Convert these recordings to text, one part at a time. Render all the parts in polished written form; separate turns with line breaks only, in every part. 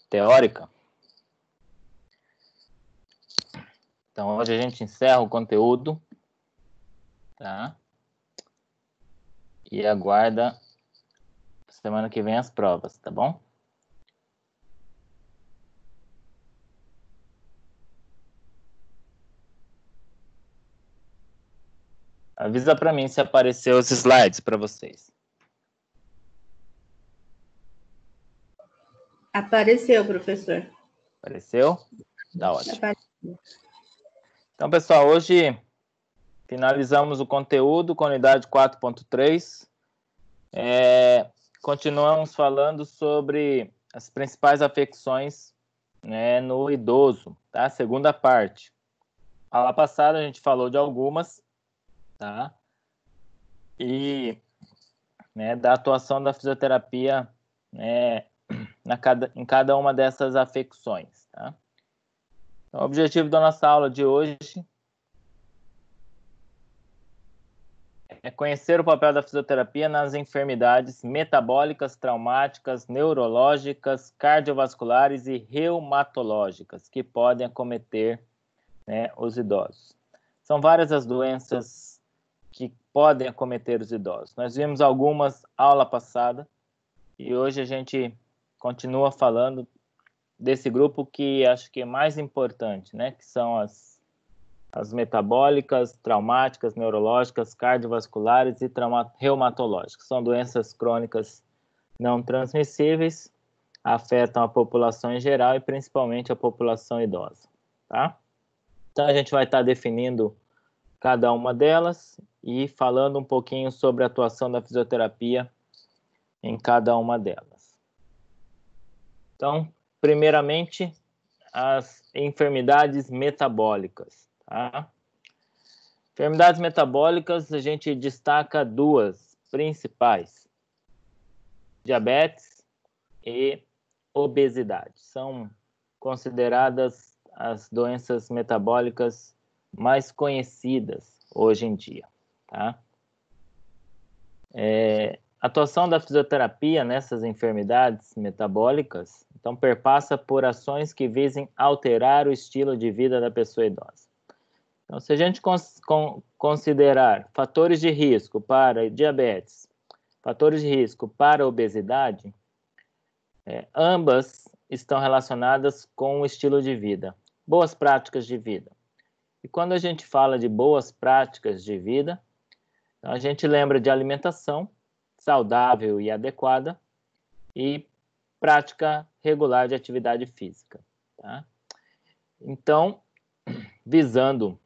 teórica. Então, hoje a gente encerra o conteúdo, tá? E aguarda semana que vem as provas, tá bom? Avisa para mim se apareceu os slides para vocês.
Apareceu, professor.
Apareceu? Tá ótimo.
Apareceu.
Então, pessoal, hoje finalizamos o conteúdo com a unidade 4.3. Continuamos falando sobre as principais afecções, né, no idoso, tá? Segunda parte. A aula passada a gente falou de algumas, tá? E, né, da atuação da fisioterapia, né, em cada uma dessas afecções, tá? Então, o objetivo da nossa aula de hoje é conhecer o papel da fisioterapia nas enfermidades metabólicas, traumáticas, neurológicas, cardiovasculares e reumatológicas que podem acometer, né, os idosos. São várias as doenças que podem acometer os idosos. Nós vimos algumas aula passada e hoje a gente continua falando desse grupo que acho que é mais importante, né, que são as metabólicas, traumáticas, neurológicas, cardiovasculares e reumatológicas. São doenças crônicas não transmissíveis, afetam a população em geral e principalmente a população idosa, tá? Então, a gente vai estar definindo cada uma delas e falando um pouquinho sobre a atuação da fisioterapia em cada uma delas. Então, primeiramente, as enfermidades metabólicas, tá? Enfermidades metabólicas, a gente destaca duas principais: diabetes e obesidade. São consideradas as doenças metabólicas mais conhecidas hoje em dia, tá? A atuação da fisioterapia nessas enfermidades metabólicas, então, perpassa por ações que visem alterar o estilo de vida da pessoa idosa. Então, se a gente considerar fatores de risco para diabetes, fatores de risco para obesidade, ambas estão relacionadas com o estilo de vida, boas práticas de vida. E quando a gente fala de boas práticas de vida, a gente lembra de alimentação saudável e adequada e prática regular de atividade física, tá? Então, visando,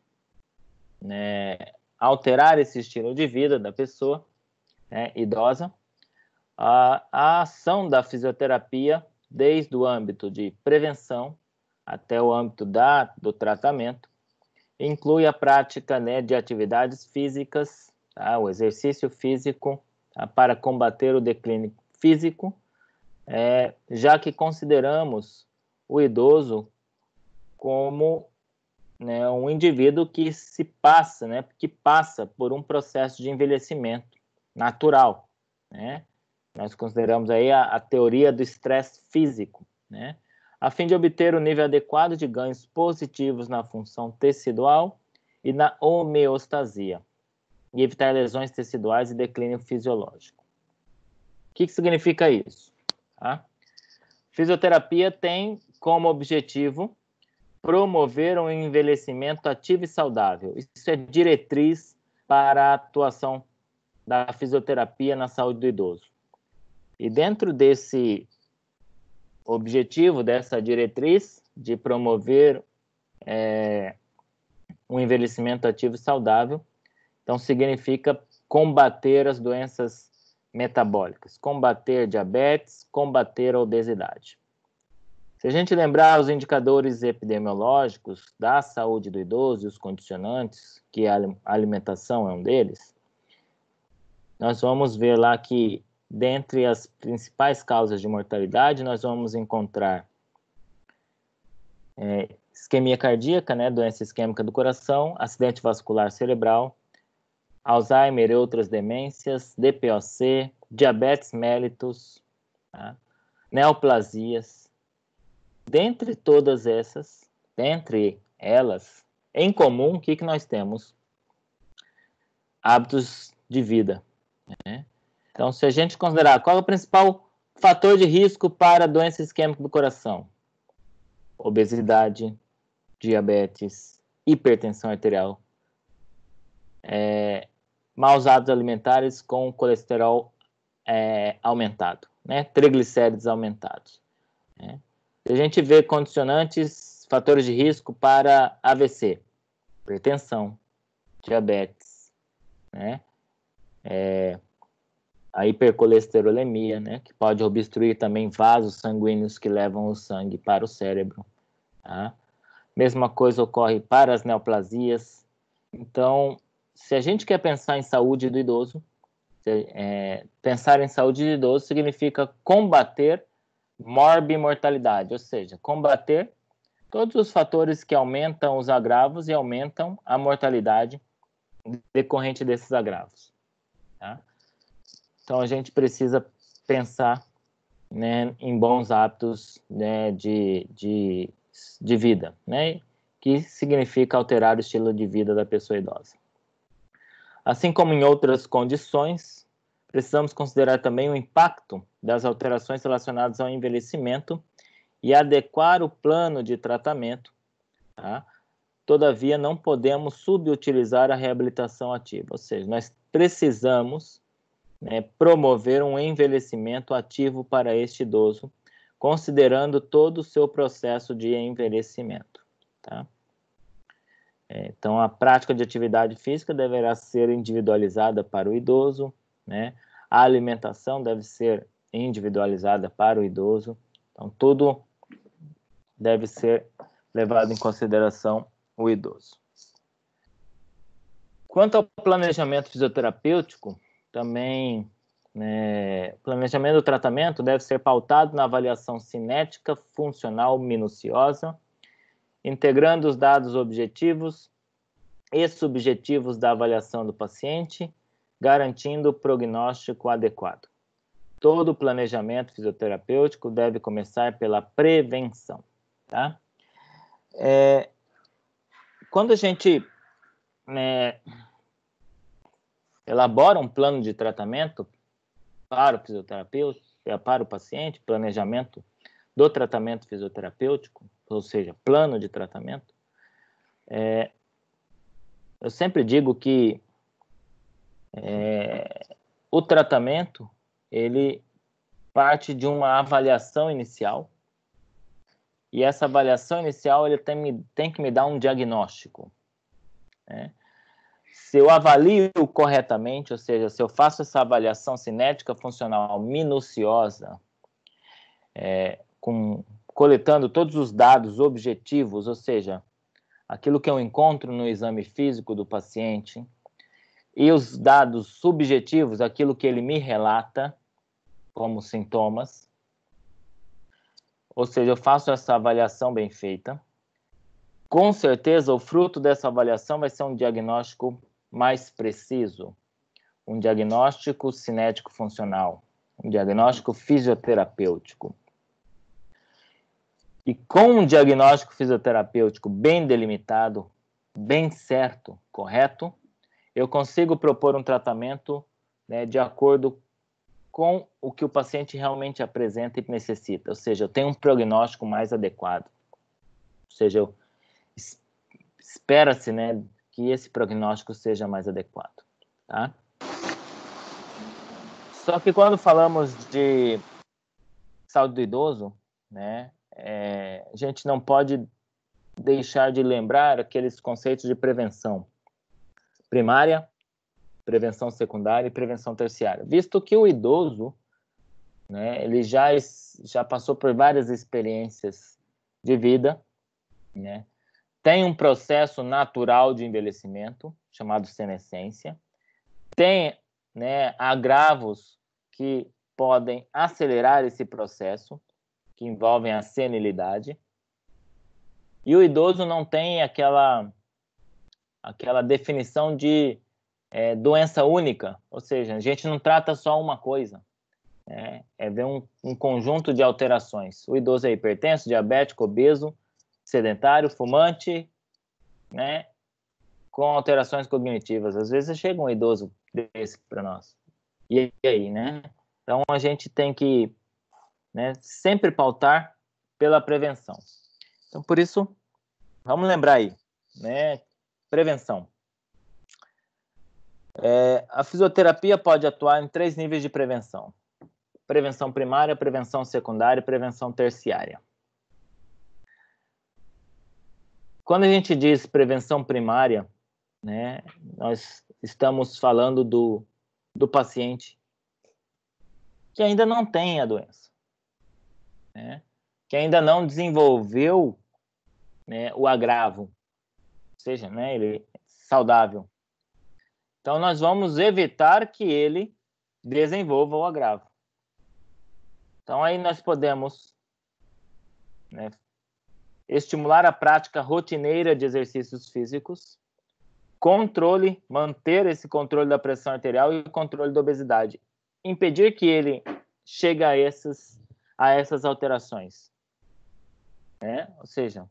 né, alterar esse estilo de vida da pessoa, né, idosa, a ação da fisioterapia, desde o âmbito de prevenção até o âmbito do tratamento, inclui a prática, né, de atividades físicas, tá, o exercício físico, tá, para combater o declínio físico, já que consideramos o idoso como, né, um indivíduo que passa por um processo de envelhecimento natural, né? Nós consideramos aí a teoria do estresse físico, né? A fim de obter o nível adequado de ganhos positivos na função tecidual e na homeostasia, e evitar lesões teciduais e declínio fisiológico. O que significa isso? Tá? Fisioterapia tem como objetivo promover um envelhecimento ativo e saudável. Isso é diretriz para a atuação da fisioterapia na saúde do idoso. E dentro desse objetivo, dessa diretriz de promover um envelhecimento ativo e saudável, então significa combater as doenças metabólicas, combater diabetes, combater a obesidade. Se a gente lembrar os indicadores epidemiológicos da saúde do idoso e os condicionantes, que a alimentação é um deles, nós vamos ver lá que, dentre as principais causas de mortalidade, nós vamos encontrar isquemia cardíaca, né, doença isquêmica do coração, acidente vascular cerebral, Alzheimer e outras demências, DPOC, diabetes mellitus, tá? Neoplasias, dentre todas essas, dentre elas, em comum, o que nós temos? Hábitos de vida, né? Então, se a gente considerar qual é o principal fator de risco para doença isquêmica do coração? Obesidade, diabetes, hipertensão arterial, maus hábitos alimentares com colesterol aumentado, né? Triglicéridos aumentados, né? A gente vê condicionantes, fatores de risco para AVC, hipertensão, diabetes, né? A hipercolesterolemia, né? Que pode obstruir também vasos sanguíneos que levam o sangue para o cérebro, tá? Mesma coisa ocorre para as neoplasias. Então, se a gente quer pensar em saúde do idoso, pensar em saúde do idoso significa combater morbimortalidade, ou seja, combater todos os fatores que aumentam os agravos e aumentam a mortalidade decorrente desses agravos, tá? Então, a gente precisa pensar, né, em bons hábitos, né, de vida, né, que significa alterar o estilo de vida da pessoa idosa. Assim como em outras condições, precisamos considerar também o impacto das alterações relacionadas ao envelhecimento e adequar o plano de tratamento, tá? Todavia, não podemos subutilizar a reabilitação ativa, ou seja, nós precisamos, né, promover um envelhecimento ativo para este idoso, considerando todo o seu processo de envelhecimento, tá? Então, a prática de atividade física deverá ser individualizada para o idoso, né? A alimentação deve ser individualizada para o idoso. Então, tudo deve ser levado em consideração o idoso. Quanto ao planejamento fisioterapêutico, também, né, o planejamento do tratamento deve ser pautado na avaliação cinética funcional minuciosa, integrando os dados objetivos e subjetivos da avaliação do paciente, garantindo o prognóstico adequado. Todo planejamento fisioterapêutico deve começar pela prevenção, tá? Quando a gente, né, elabora um plano de tratamento para o fisioterapeuta, para o paciente, planejamento do tratamento fisioterapêutico, ou seja, plano de tratamento, eu sempre digo que o tratamento, ele parte de uma avaliação inicial, e essa avaliação inicial ele tem que me dar um diagnóstico, né? Se eu avalio corretamente, ou seja, se eu faço essa avaliação cinética funcional minuciosa, coletando todos os dados objetivos, ou seja, aquilo que eu encontro no exame físico do paciente, e os dados subjetivos, aquilo que ele me relata como sintomas, ou seja, eu faço essa avaliação bem feita, com certeza o fruto dessa avaliação vai ser um diagnóstico mais preciso, um diagnóstico cinético funcional, um diagnóstico fisioterapêutico. E com um diagnóstico fisioterapêutico bem delimitado, bem certo, correto, eu consigo propor um tratamento, né, de acordo com o que o paciente realmente apresenta e necessita. Ou seja, eu tenho um prognóstico mais adequado. Ou seja, espera-se, né, que esse prognóstico seja mais adequado, tá? Só que quando falamos de saúde do idoso, né, a gente não pode deixar de lembrar aqueles conceitos de prevenção primária, prevenção secundária e prevenção terciária, visto que o idoso, né, ele já passou por várias experiências de vida, né, tem um processo natural de envelhecimento, chamado senescência, tem, né, agravos que podem acelerar esse processo, que envolvem a senilidade, e o idoso não tem aquela definição de doença única, ou seja, a gente não trata só uma coisa, É ver um conjunto de alterações. O idoso é hipertenso, diabético, obeso, sedentário, fumante, né, com alterações cognitivas. Às vezes chega um idoso desse para nós. E aí, né? Então a gente tem que, né, sempre pautar pela prevenção. Então por isso, vamos lembrar aí, né? Prevenção. A fisioterapia pode atuar em 3 níveis de prevenção: prevenção primária, prevenção secundária e prevenção terciária. Quando a gente diz prevenção primária, né, nós estamos falando do paciente que ainda não tem a doença, né, que ainda não desenvolveu, né, o agravo, ou seja, né, ele é saudável. Então, nós vamos evitar que ele desenvolva o agravo. Então, aí nós podemos, né, estimular a prática rotineira de exercícios físicos, manter esse controle da pressão arterial e o controle da obesidade. Impedir que ele chegue a essas alterações. Né? Ou seja,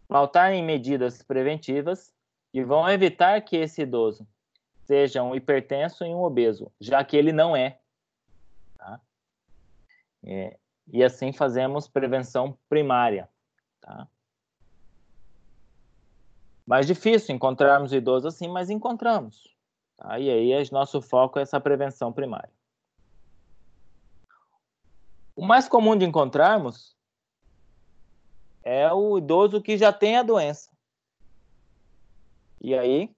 pautar em medidas preventivas e vão evitar que esse idoso seja um hipertenso e um obeso, já que ele não é. Tá? E assim fazemos prevenção primária. Tá? Mais difícil encontrarmos idosos assim, mas encontramos. Tá? E aí nosso foco é essa prevenção primária. O mais comum de encontrarmos é o idoso que já tem a doença. E aí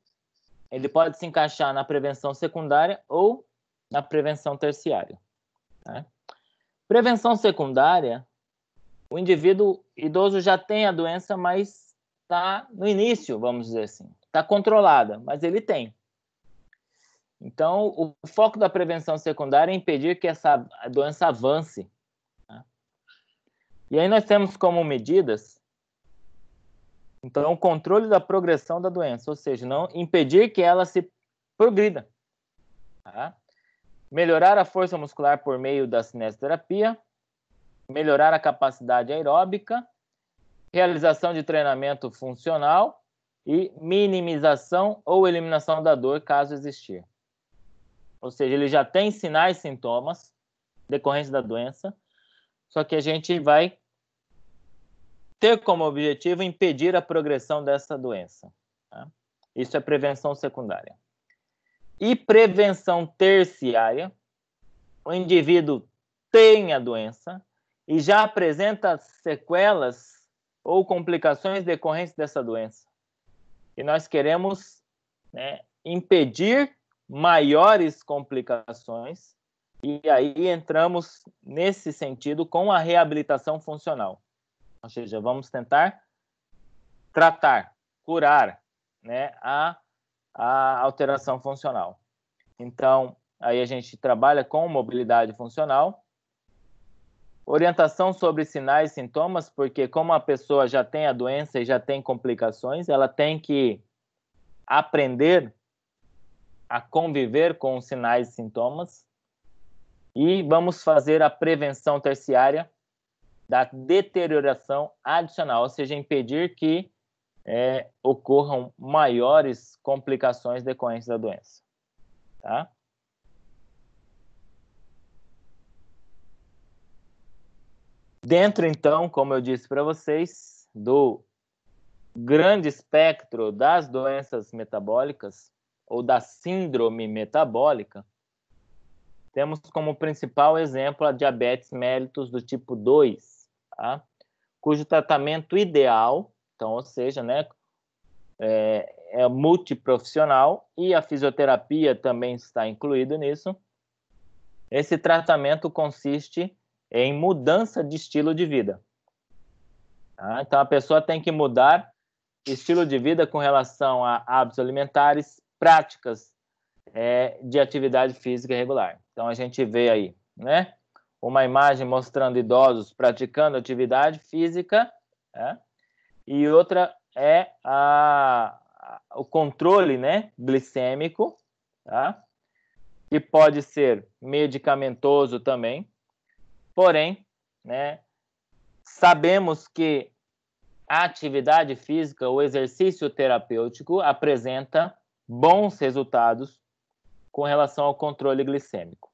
ele pode se encaixar na prevenção secundária ou na prevenção terciária. Tá? Prevenção secundária, o indivíduo idoso já tem a doença, mas está no início, vamos dizer assim. Está controlada, mas ele tem. Então, o foco da prevenção secundária é impedir que essa doença avance. Tá? E aí nós temos como medidas, então, o controle da progressão da doença, ou seja, não impedir que ela se progrida. Tá? Melhorar a força muscular por meio da cinesioterapia, melhorar a capacidade aeróbica, realização de treinamento funcional e minimização ou eliminação da dor, caso existir. Ou seja, ele já tem sinais e sintomas decorrentes da doença, só que a gente vai ter como objetivo impedir a progressão dessa doença. Tá? Isso é prevenção secundária. E prevenção terciária, o indivíduo tem a doença e já apresenta sequelas ou complicações decorrentes dessa doença. E nós queremos, né, impedir maiores complicações, e aí entramos nesse sentido com a reabilitação funcional. Ou seja, vamos tentar tratar, curar, né, a alteração funcional. Então, aí a gente trabalha com mobilidade funcional, orientação sobre sinais e sintomas, porque como a pessoa já tem a doença e já tem complicações, ela tem que aprender a conviver com os sinais e sintomas. E vamos fazer a prevenção terciária da deterioração adicional, ou seja, impedir que ocorram maiores complicações decorrentes da doença. Tá? Dentro, então, como eu disse para vocês, do grande espectro das doenças metabólicas ou da síndrome metabólica, temos como principal exemplo a diabetes mellitus do tipo 2, tá? Cujo tratamento ideal, então, ou seja, né, é multiprofissional e a fisioterapia também está incluído nisso. Esse tratamento consiste em mudança de estilo de vida. Tá? Então, a pessoa tem que mudar estilo de vida com relação a hábitos alimentares, práticas de atividade física regular. Então, a gente vê aí, né, uma imagem mostrando idosos praticando atividade física, né, e outra é o controle, né, glicêmico, tá? que pode ser medicamentoso também, porém, né, sabemos que a atividade física, o exercício terapêutico, apresenta bons resultados com relação ao controle glicêmico.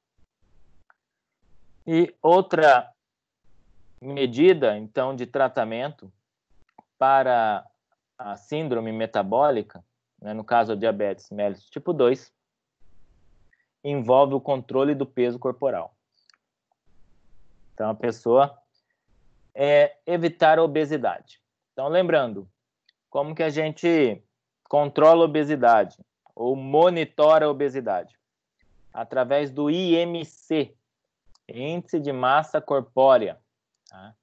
E outra medida, então, de tratamento para a síndrome metabólica, né, no caso a diabetes mellitus tipo 2, envolve o controle do peso corporal. Então, a pessoa evitar a obesidade. Então, lembrando, como que a gente controla a obesidade ou monitora a obesidade? Através do IMC, Índice de Massa Corpórea. Tá?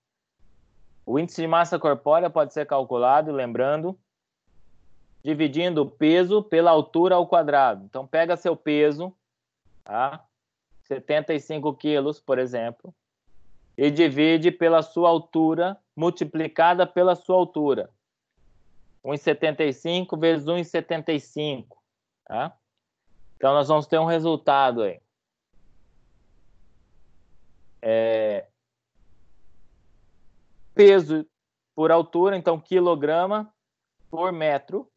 O índice de massa corpórea pode ser calculado, lembrando, dividindo o peso pela altura ao quadrado. Então, pega seu peso, tá? 75 quilos, por exemplo, e divide pela sua altura, multiplicada pela sua altura. 1,75 vezes 1,75. Tá? Então, nós vamos ter um resultado aí. Peso por altura, então quilograma por metro,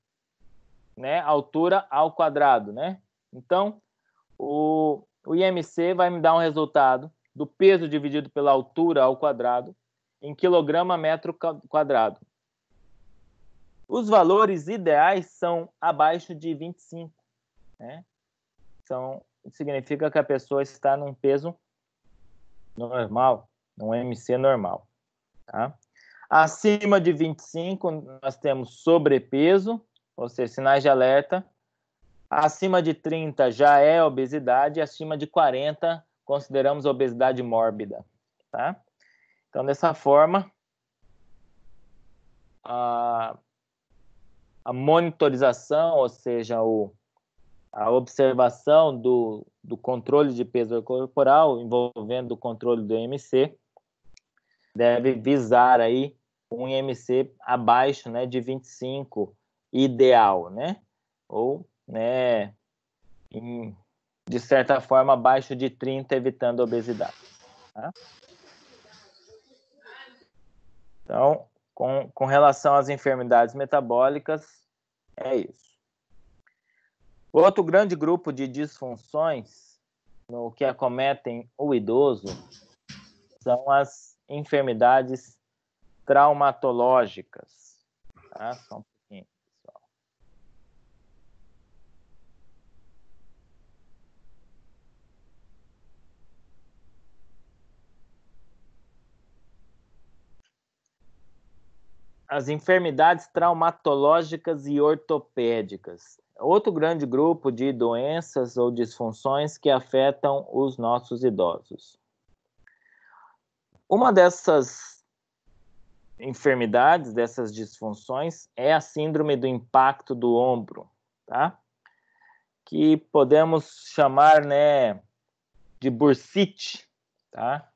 né? Altura ao quadrado, né? Então, o IMC vai me dar um resultado do peso dividido pela altura ao quadrado em quilograma metro quadrado. Os valores ideais são abaixo de 25, né? Significa que a pessoa está num peso normal, num IMC normal. Tá? Acima de 25, nós temos sobrepeso, ou seja, sinais de alerta. Acima de 30 já é obesidade, acima de 40 consideramos obesidade mórbida. Tá? Então, dessa forma, a monitorização, ou seja, a observação do controle de peso corporal, envolvendo o controle do IMC, deve visar aí um IMC abaixo, né, de 25, ideal, né? Ou, né, de certa forma, abaixo de 30, evitando a obesidade. Tá? Então, com relação às enfermidades metabólicas, é isso. Outro grande grupo de disfunções no que acometem o idoso são as enfermidades traumatológicas. Tá? Só um pouquinho, pessoal. As enfermidades traumatológicas e ortopédicas. Outro grande grupo de doenças ou disfunções que afetam os nossos idosos. Uma dessas enfermidades, dessas disfunções, é a síndrome do impacto do ombro, tá? Que podemos chamar, né, de bursite, tá?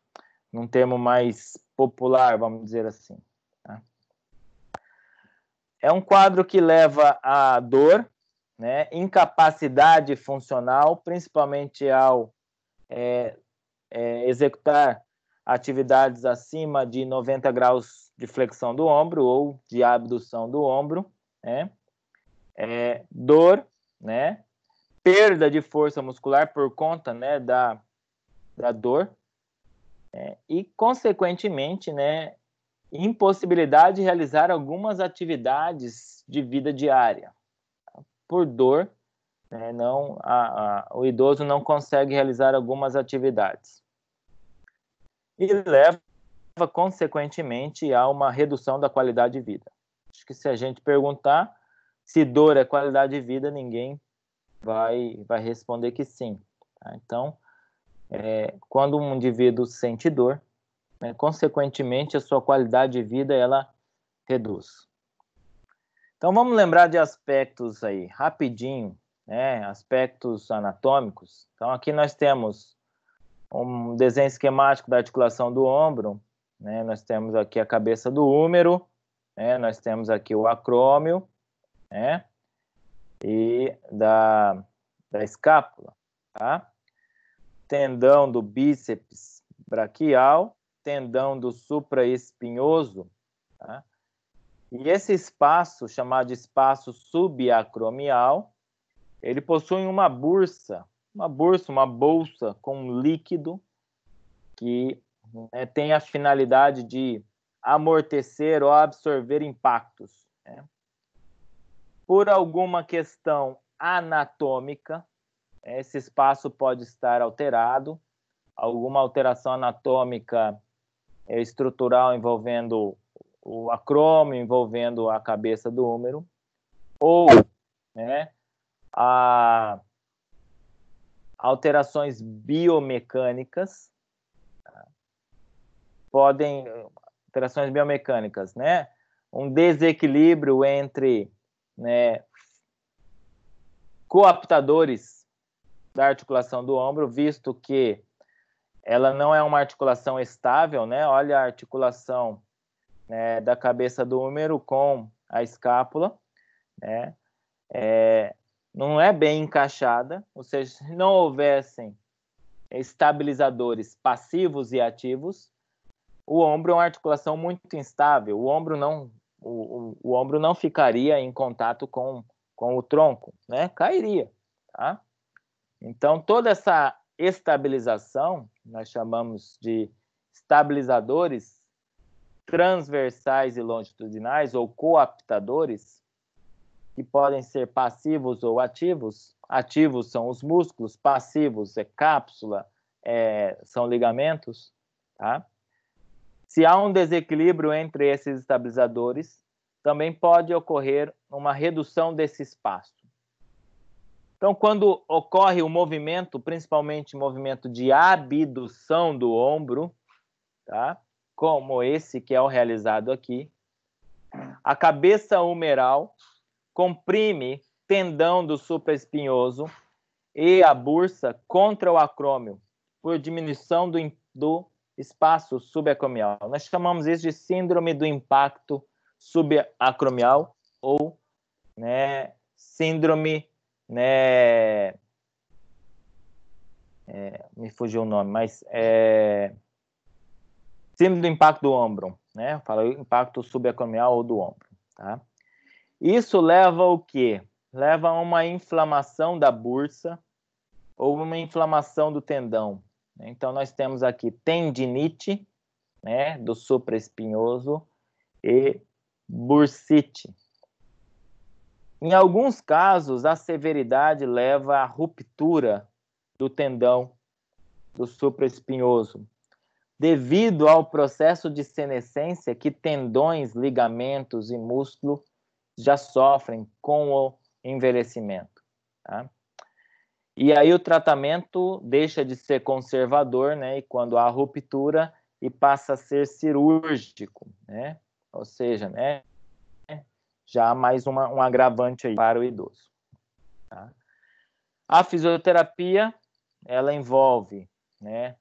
Num termo mais popular, vamos dizer assim. Tá? É um quadro que leva à dor, né, incapacidade funcional, principalmente ao executar atividades acima de 90 graus de flexão do ombro ou de abdução do ombro, né? Dor, né? Perda de força muscular por conta, né, da dor, e, consequentemente, né, impossibilidade de realizar algumas atividades de vida diária. Por dor, né, o idoso não consegue realizar algumas atividades. E leva, consequentemente, a uma redução da qualidade de vida. Acho que se a gente perguntar se dor é qualidade de vida, ninguém vai responder que sim. Tá? Então, quando um indivíduo sente dor, né, consequentemente, a sua qualidade de vida ela reduz. Então, vamos lembrar de aspectos aí, rapidinho, né, aspectos anatômicos. Então, aqui nós temos um desenho esquemático da articulação do ombro, né? Nós temos aqui a cabeça do húmero, né? Nós temos aqui o acrômio, né? E da escápula, tá? tendão do bíceps braquial, tendão do supraespinhoso, tá? E esse espaço, chamado de espaço subacromial, ele possui uma bolsa com líquido que tem a finalidade de amortecer ou absorver impactos, né? Por alguma questão anatômica, esse espaço pode estar alterado, alguma alteração anatômica estrutural envolvendo o acrômio, envolvendo a cabeça do húmero, ou, né, alterações biomecânicas, alterações biomecânicas, né? Um desequilíbrio entre, né, coaptadores da articulação do ombro, visto que ela não é uma articulação estável, né? Olha a articulação, né, da cabeça do húmero com a escápula, né? Não é bem encaixada, ou seja, se não houvessem estabilizadores passivos e ativos, o ombro é uma articulação muito instável, o ombro não ficaria em contato com o tronco, né? Cairia, tá? Então, toda essa estabilização, nós chamamos de estabilizadores transversais e longitudinais, ou coaptadores, que podem ser passivos ou ativos. Ativos são os músculos, passivos é cápsula, são ligamentos, tá? Se há um desequilíbrio entre esses estabilizadores, também pode ocorrer uma redução desse espaço. Então, quando ocorre o movimento, principalmente o movimento de abdução do ombro, tá? Como esse que é o realizado aqui, a cabeça humeral comprime tendão do supraespinhoso e a bursa contra o acrômio, por diminuição do espaço subacromial. Nós chamamos isso de síndrome do impacto subacromial ou, né, síndrome, né, me fugiu o nome, mas síndrome do impacto do ombro, né? Fala impacto subacromial ou do ombro, tá? Isso leva ao quê? Leva a uma inflamação da bursa ou uma inflamação do tendão. Então, nós temos aqui tendinite, né, do supraespinhoso e bursite. Em alguns casos, a severidade leva à ruptura do tendão do supraespinhoso, devido ao processo de senescência que tendões, ligamentos e músculo já sofrem com o envelhecimento, tá? E aí o tratamento deixa de ser conservador, né? E quando há ruptura, e passa a ser cirúrgico, né? Ou seja, né, já há mais um agravante aí para o idoso, tá? A fisioterapia, ela envolve, né,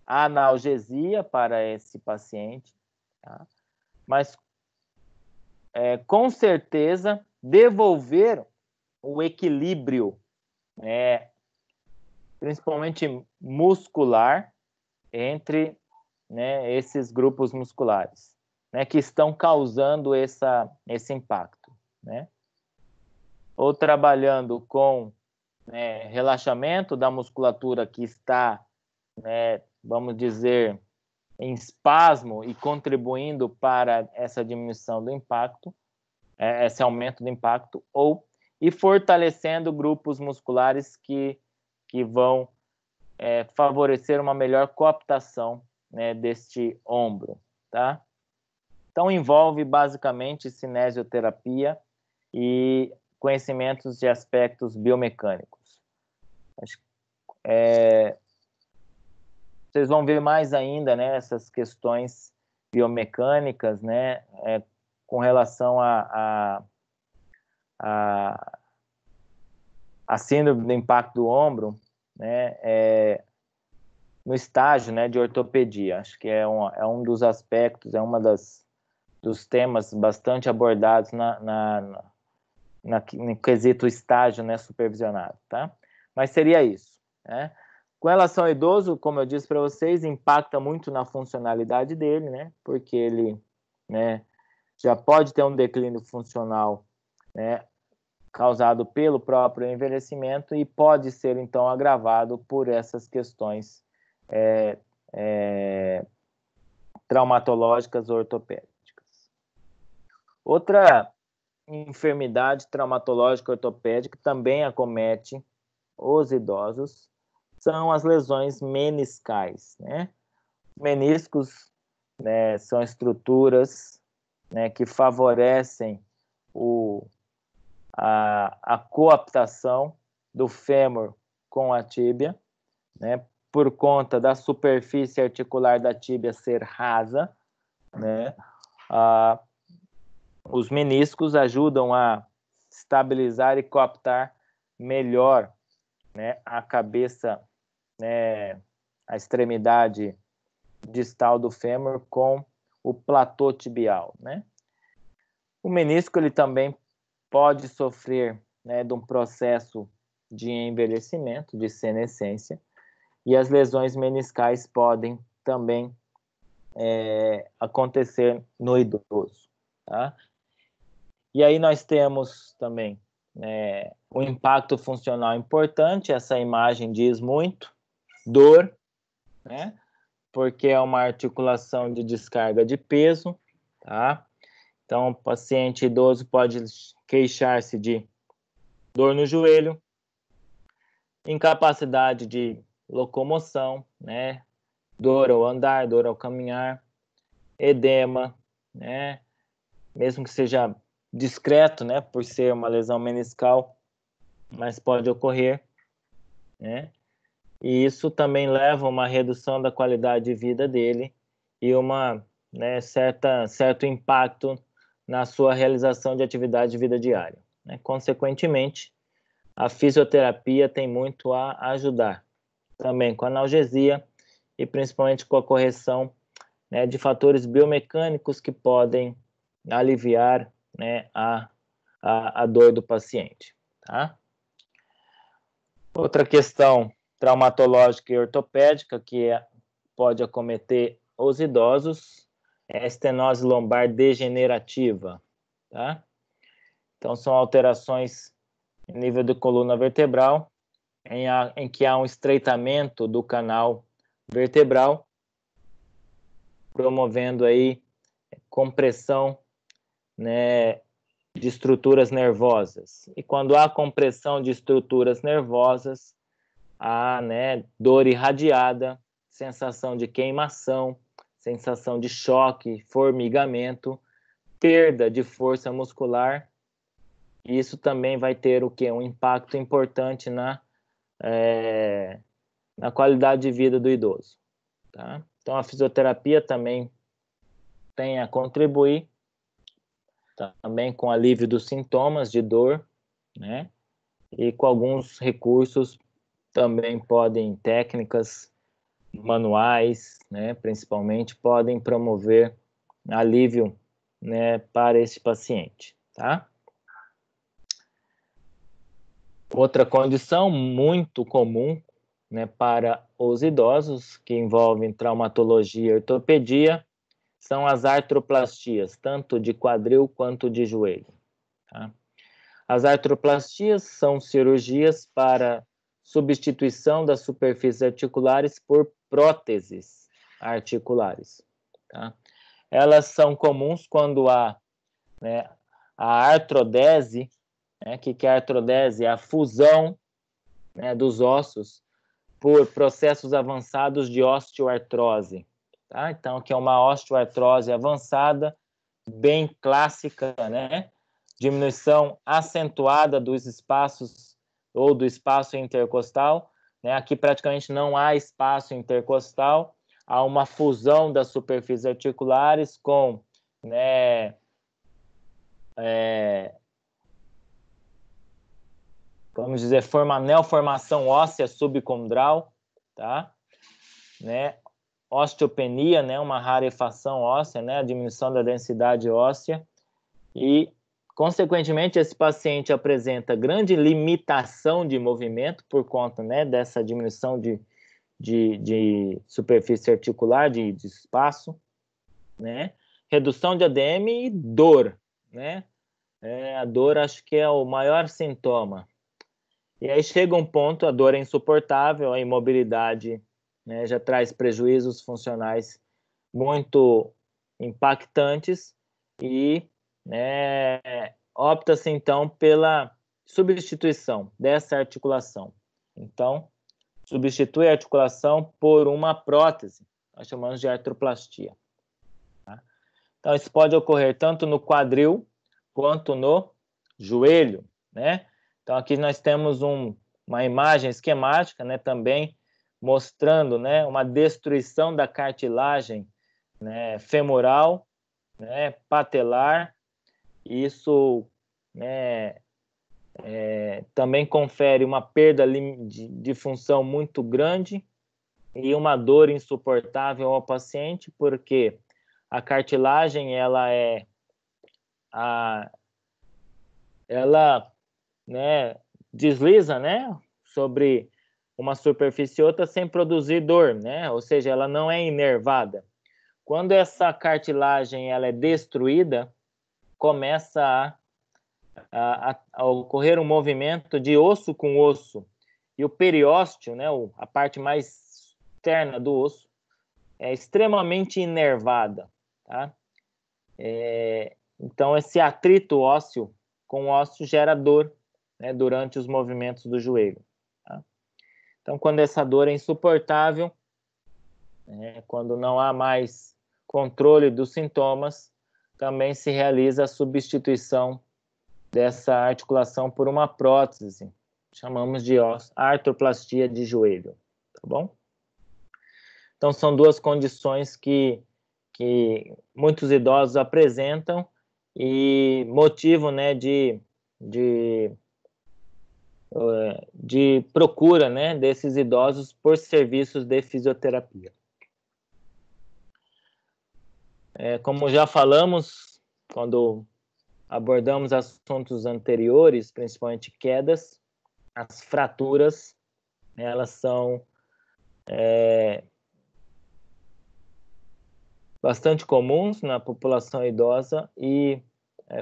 a analgesia para esse paciente, tá? Mas com certeza devolver o equilíbrio, né, principalmente muscular, entre, né, esses grupos musculares, né, que estão causando esse impacto, né? Ou trabalhando com, né, relaxamento da musculatura que está, né, vamos dizer, em espasmo e contribuindo para essa diminuição do impacto, esse aumento do impacto, e fortalecendo grupos musculares que vão favorecer uma melhor coaptação, né, deste ombro, tá? Então, envolve basicamente cinesioterapia e conhecimentos de aspectos biomecânicos. Vocês vão ver mais ainda, né, essas questões biomecânicas, né, com relação a síndrome do impacto do ombro, né, no estágio, né, de ortopedia. Acho que é um dos aspectos, dos temas bastante abordados no quesito estágio, né, supervisionado, tá? Mas seria isso, né? Com relação ao idoso, como eu disse para vocês, impacta muito na funcionalidade dele, né? Porque ele, né, já pode ter um declínio funcional, né, causado pelo próprio envelhecimento e pode ser, então, agravado por essas questões traumatológicas ortopédicas. Outra enfermidade traumatológica ortopédica também acomete os idosos são as lesões meniscais, né? Meniscos, né, são estruturas, né, que favorecem a coaptação do fêmur com a tíbia, né, por conta da superfície articular da tíbia ser rasa, né? Os meniscos ajudam a estabilizar e coaptar melhor, né, a cabeça, né, a extremidade distal do fêmur com o platô tibial, né? O menisco ele também pode sofrer, né, de um processo de envelhecimento, de senescência, e as lesões meniscais podem também acontecer no idoso, tá? E aí nós temos também o impacto funcional importante, essa imagem diz muito, dor, né? Porque é uma articulação de descarga de peso, tá? Então, o paciente idoso pode queixar-se de dor no joelho, incapacidade de locomoção, né? Dor ao andar, dor ao caminhar, edema, né? Mesmo que seja discreto, né? Por ser uma lesão meniscal, mas pode ocorrer, né? E isso também leva a uma redução da qualidade de vida dele e uma, né, certo impacto na sua realização de atividade de vida diária, né? Consequentemente, a fisioterapia tem muito a ajudar também com a analgesia e principalmente com a correção, né, de fatores biomecânicos que podem aliviar, né, a dor do paciente, tá? Outra questão traumatológica e ortopédica que pode acometer os idosos é a estenose lombar degenerativa, tá? Então, são alterações em nível da coluna vertebral, em que há um estreitamento do canal vertebral, promovendo aí compressão, né, de estruturas nervosas. E quando há compressão de estruturas nervosas, há, né, dor irradiada, sensação de queimação, sensação de choque, formigamento, perda de força muscular. E isso também vai ter o quê? Um impacto importante na qualidade de vida do idoso, tá? Então, a fisioterapia também tem a contribuir também com alívio dos sintomas de dor, né? E com alguns recursos também podem, técnicas manuais, né, principalmente, podem promover alívio, né, para esse paciente, tá? Outra condição muito comum, né, para os idosos, que envolvem traumatologia e ortopedia, são as artroplastias, tanto de quadril quanto de joelho, tá? As artroplastias são cirurgias para substituição das superfícies articulares por próteses articulares, tá? Elas são comuns quando há, né, a artrodese, né? Que é a artrodese? É a fusão, né, dos ossos por processos avançados de osteoartrose, tá? Então, que é uma osteoartrose avançada, bem clássica, né? Diminuição acentuada dos espaços ou do espaço intercostal, né? Aqui praticamente não há espaço intercostal, há uma fusão das superfícies articulares com, né, vamos dizer, neoformação óssea subcondral, tá? Né? Osteopenia, né? Uma rarefação óssea, né? A diminuição da densidade óssea e, consequentemente, esse paciente apresenta grande limitação de movimento por conta, né, dessa diminuição de superfície articular, de espaço, né? Redução de ADM e dor, né? A dor acho que é o maior sintoma. E aí chega um ponto, a dor é insuportável, a imobilidade, né, já traz prejuízos funcionais muito impactantes e, né, opta-se então pela substituição dessa articulação. Então, substitui a articulação por uma prótese, nós chamamos de artroplastia. Tá? Então, isso pode ocorrer tanto no quadril quanto no joelho, né? Então, aqui nós temos uma imagem esquemática, né, também mostrando, né, uma destruição da cartilagem, né, femoral, né, patelar. Isso, né, também confere uma perda de função muito grande e uma dor insuportável ao paciente, porque a cartilagem ela, né, desliza, né, sobre uma superfície e outra sem produzir dor, né? Ou seja, ela não é inervada. Quando essa cartilagem ela é destruída, começa a ocorrer um movimento de osso com osso. E o periósteo, né, a parte mais externa do osso, é extremamente inervada. Tá? Então, esse atrito ósseo com ósseo gera dor, né, durante os movimentos do joelho. Tá? Então, quando essa dor é insuportável, quando não há mais controle dos sintomas, também se realiza a substituição dessa articulação por uma prótese. Chamamos de artroplastia de joelho. Tá bom? Então, são duas condições que muitos idosos apresentam e motivo, né, de procura, né, desses idosos por serviços de fisioterapia. Como já falamos, quando abordamos assuntos anteriores, principalmente quedas, as fraturas, elas são bastante comuns na população idosa e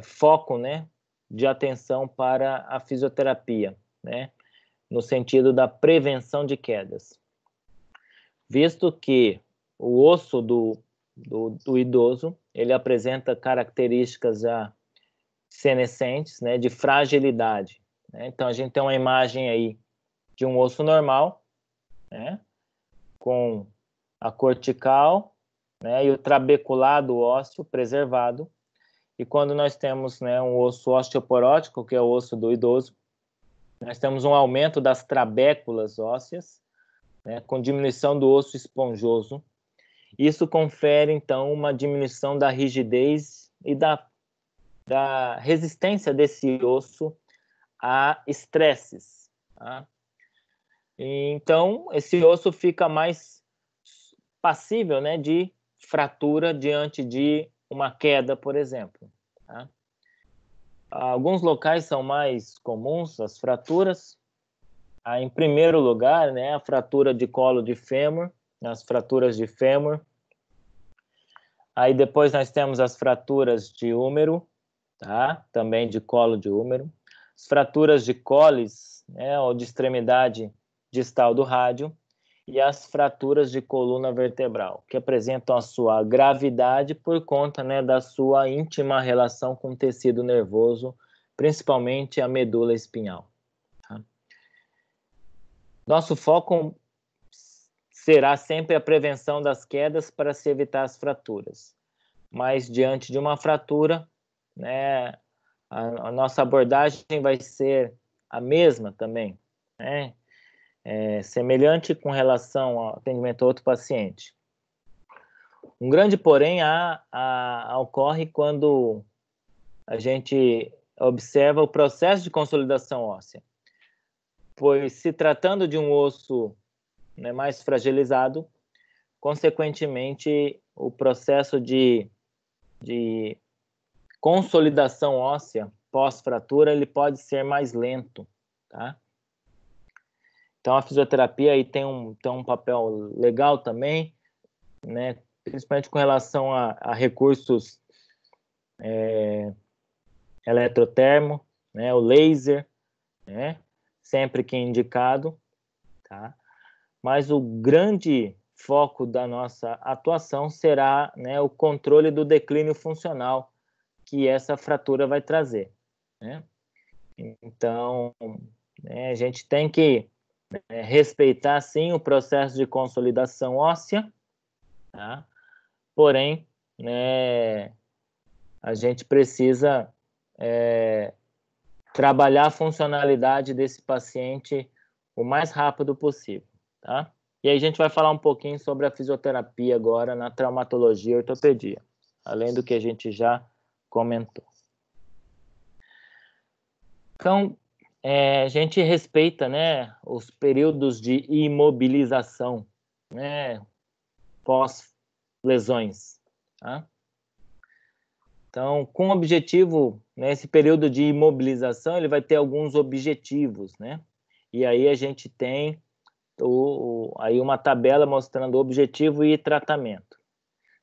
foco, né, de atenção para a fisioterapia, né, no sentido da prevenção de quedas. Visto que o osso do idoso, ele apresenta características já senescentes, né, de fragilidade. Né? Então, a gente tem uma imagem aí de um osso normal, né, com a cortical, né, e o trabeculado ósseo preservado. E quando nós temos, né, um osso osteoporótico, que é o osso do idoso, nós temos um aumento das trabéculas ósseas, né, com diminuição do osso esponjoso. Isso confere, então, uma diminuição da rigidez e da resistência desse osso a estresses. Tá? Então, esse osso fica mais passível, né, de fratura diante de uma queda, por exemplo. Tá? Alguns locais são mais comuns as fraturas. Em primeiro lugar, né, a fratura de colo de fêmur, as fraturas de fêmur. Aí depois nós temos as fraturas de úmero, tá? Também de colo de úmero. As fraturas de cólis, né, ou de extremidade distal do rádio. E as fraturas de coluna vertebral, que apresentam a sua gravidade por conta, né, da sua íntima relação com o tecido nervoso, principalmente a medula espinhal. Tá? Nosso foco será sempre a prevenção das quedas para se evitar as fraturas. Mas diante de uma fratura, né, a nossa abordagem vai ser a mesma também, né? Semelhante com relação ao atendimento a outro paciente. Um grande porém ocorre quando a gente observa o processo de consolidação óssea, pois se tratando de um osso, né, mais fragilizado, consequentemente o processo de consolidação óssea pós-fratura ele pode ser mais lento, tá? Então, a fisioterapia aí tem um papel legal também, né? Principalmente com relação a recursos eletrotermo, né? O laser, né? Sempre que indicado, tá? Mas o grande foco da nossa atuação será, né, o controle do declínio funcional que essa fratura vai trazer, né? Então, né, a gente tem que respeitar, sim, o processo de consolidação óssea, tá? Porém, né, a gente precisa trabalhar a funcionalidade desse paciente o mais rápido possível, tá? E aí a gente vai falar um pouquinho sobre a fisioterapia agora na traumatologia e ortopedia, além do que a gente já comentou. Então, a gente respeita, né, os períodos de imobilização, né, pós-lesões, tá? Então, com o objetivo, né, esse período de imobilização, ele vai ter alguns objetivos, né? E aí a gente tem aí uma tabela mostrando objetivo e tratamento.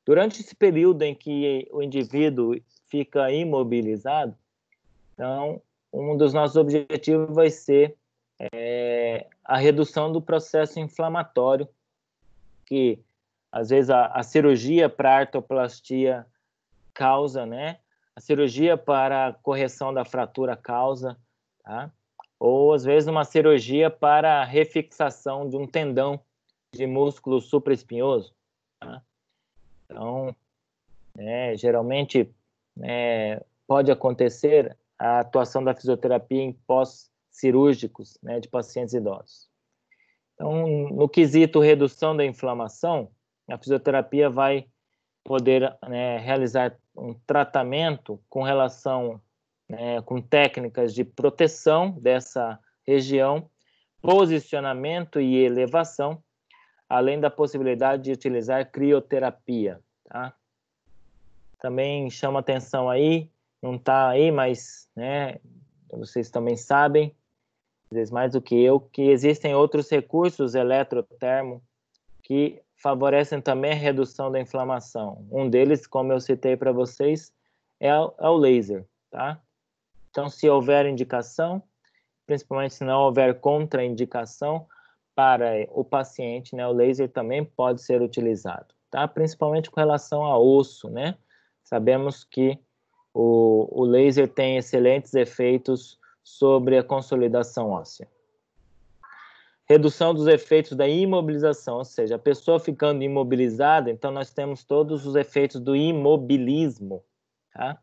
Durante esse período em que o indivíduo fica imobilizado, então, um dos nossos objetivos vai ser a redução do processo inflamatório, que às vezes a cirurgia para artroplastia causa, né? A cirurgia para correção da fratura causa, tá? Ou às vezes uma cirurgia para refixação de um tendão de músculo supraespinhoso, tá? Então, geralmente pode acontecer a atuação da fisioterapia em pós-cirúrgicos, né, de pacientes idosos. Então, no quesito redução da inflamação, a fisioterapia vai poder, né, realizar um tratamento com relação, né, com técnicas de proteção dessa região, posicionamento e elevação, além da possibilidade de utilizar crioterapia, tá? Também chama atenção aí, não está aí, mas, né, vocês também sabem, às vezes mais do que eu, que existem outros recursos eletrotermo que favorecem também a redução da inflamação. Um deles, como eu citei para vocês, é o laser, tá? Então, se houver indicação, principalmente se não houver contraindicação para o paciente, né, o laser também pode ser utilizado, tá? Principalmente com relação a osso, né? Sabemos que o laser tem excelentes efeitos sobre a consolidação óssea. Redução dos efeitos da imobilização, ou seja, a pessoa ficando imobilizada, então nós temos todos os efeitos do imobilismo, tá?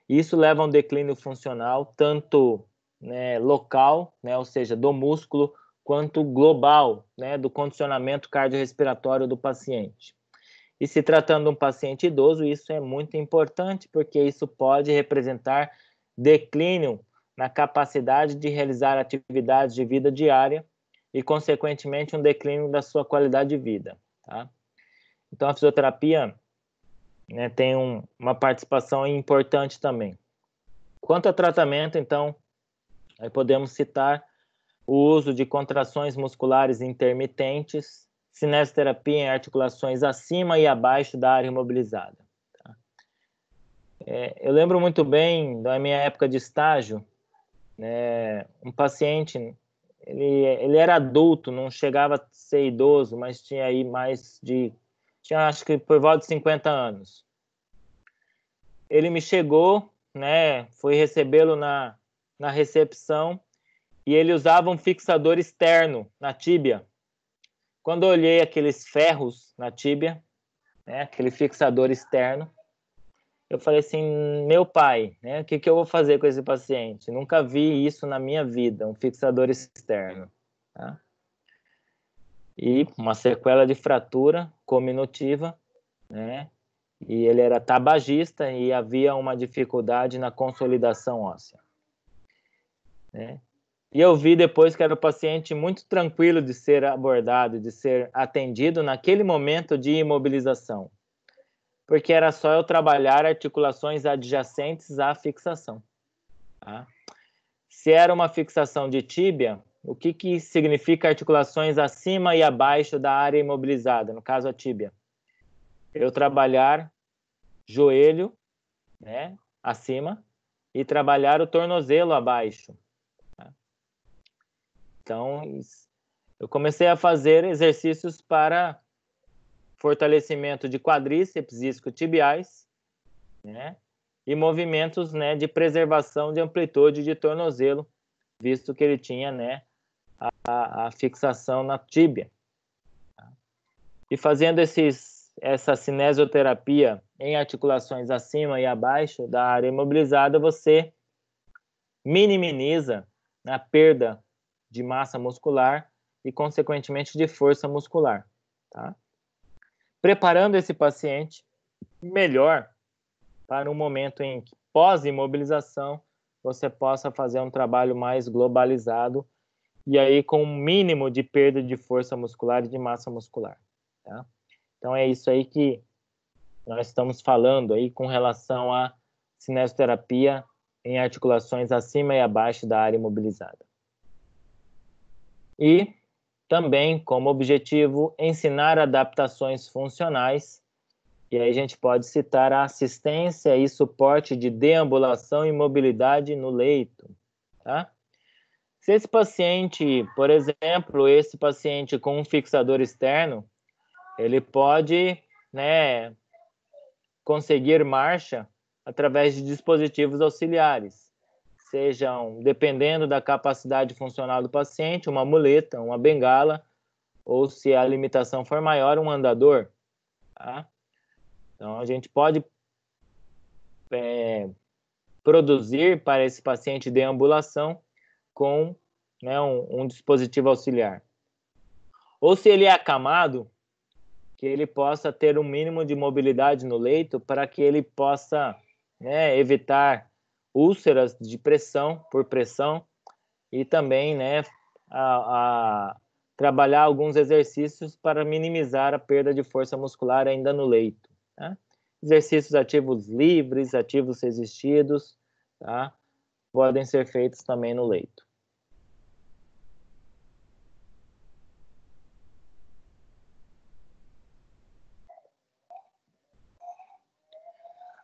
Isso leva a um declínio funcional, tanto, né, local, né, ou seja, do músculo, quanto global, né, do condicionamento cardiorrespiratório do paciente. E se tratando de um paciente idoso, isso é muito importante, porque isso pode representar declínio na capacidade de realizar atividades de vida diária e, consequentemente, um declínio da sua qualidade de vida, tá? Então, a fisioterapia, né, tem uma participação importante também. Quanto ao tratamento, então, aí podemos citar o uso de contrações musculares intermitentes, cinesioterapia em articulações acima e abaixo da área imobilizada. Tá? Eu lembro muito bem da minha época de estágio, né, um paciente, ele era adulto, não chegava a ser idoso, mas tinha aí tinha acho que por volta de 50 anos. Ele me chegou, né, fui recebê-lo na recepção, e ele usava um fixador externo na tíbia. Quando eu olhei aqueles ferros na tíbia, né, aquele fixador externo, eu falei assim, meu pai, né, o que eu vou fazer com esse paciente? Nunca vi isso na minha vida, um fixador externo. Tá? E uma sequela de fratura cominutiva, né, e ele era tabagista e havia uma dificuldade na consolidação óssea. Né? E eu vi depois que era um paciente muito tranquilo de ser abordado, de ser atendido naquele momento de imobilização, porque era só eu trabalhar articulações adjacentes à fixação. Tá? Se era uma fixação de tíbia, o que significa articulações acima e abaixo da área imobilizada, no caso a tíbia? Eu trabalhar joelho, né, acima, e trabalhar o tornozelo abaixo. Tá? Então, eu comecei a fazer exercícios para fortalecimento de quadríceps isquiotibiais, né, e movimentos, né, de preservação de amplitude de tornozelo, visto que ele tinha, né, a fixação na tíbia. E fazendo essa cinesioterapia em articulações acima e abaixo da área imobilizada, você minimiza a perda de massa muscular e, consequentemente, de força muscular. Tá? Preparando esse paciente melhor para um momento em que, pós-imobilização, você possa fazer um trabalho mais globalizado e aí com um mínimo de perda de força muscular e de massa muscular. Tá? Então, é isso aí que nós estamos falando aí com relação à cinesioterapia em articulações acima e abaixo da área imobilizada. E também, como objetivo, ensinar adaptações funcionais. E aí a gente pode citar a assistência e suporte de deambulação e mobilidade no leito. Tá? Se esse paciente, por exemplo, esse paciente com um fixador externo, ele pode, né, conseguir marcha através de dispositivos auxiliares, sejam, dependendo da capacidade funcional do paciente, uma muleta, uma bengala, ou se a limitação for maior, um andador. Tá? Então, a gente pode produzir para esse paciente deambulação com, né, um dispositivo auxiliar. Ou se ele é acamado, que ele possa ter um mínimo de mobilidade no leito para que ele possa, né, evitar úlceras de pressão, por pressão, e também, né, trabalhar alguns exercícios para minimizar a perda de força muscular ainda no leito. Tá? Exercícios ativos livres, ativos resistidos, tá? Podem ser feitos também no leito.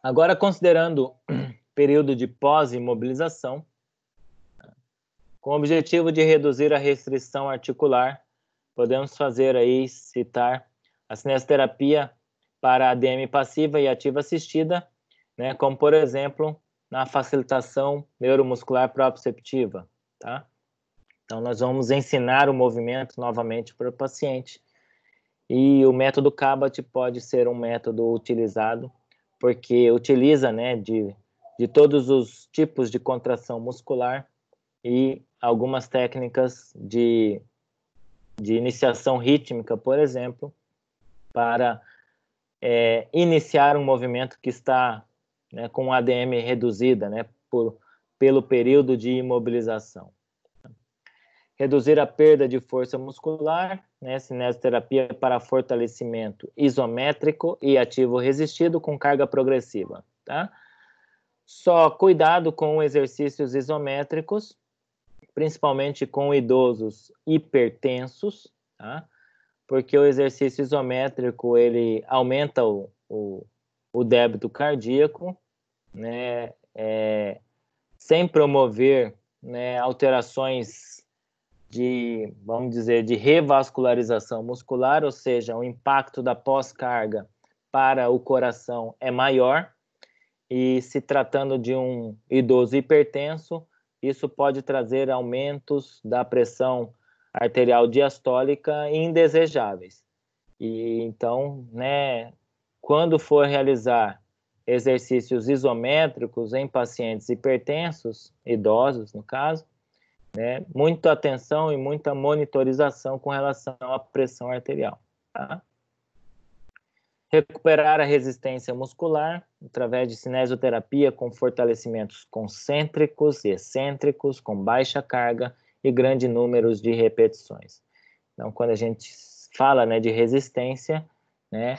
Agora, considerando período de pós-imobilização, com o objetivo de reduzir a restrição articular, podemos fazer aí, citar a cinesioterapia para ADM passiva e ativa assistida, né, como, por exemplo, na facilitação neuromuscular proprioceptiva, tá? Então, nós vamos ensinar o movimento novamente para o paciente. E o método Cabot pode ser um método utilizado, porque utiliza, né, de todos os tipos de contração muscular e algumas técnicas de iniciação rítmica, por exemplo, para iniciar um movimento que está, né, com ADM reduzida, né, pelo período de imobilização. Reduzir a perda de força muscular, né, cinesioterapia para fortalecimento isométrico e ativo resistido com carga progressiva. Tá? Só cuidado com exercícios isométricos, principalmente com idosos hipertensos, tá? Porque o exercício isométrico ele aumenta o débito cardíaco, né, sem promover, né, alterações de, vamos dizer, de revascularização muscular, ou seja, o impacto da pós-carga para o coração é maior, e se tratando de um idoso hipertenso, isso pode trazer aumentos da pressão arterial diastólica indesejáveis. E então, né, quando for realizar exercícios isométricos em pacientes hipertensos, idosos no caso, né, muita atenção e muita monitorização com relação à pressão arterial. Tá? Recuperar a resistência muscular através de cinesioterapia com fortalecimentos concêntricos e excêntricos, com baixa carga e grande número de repetições. Então, quando a gente fala, né, de resistência, né,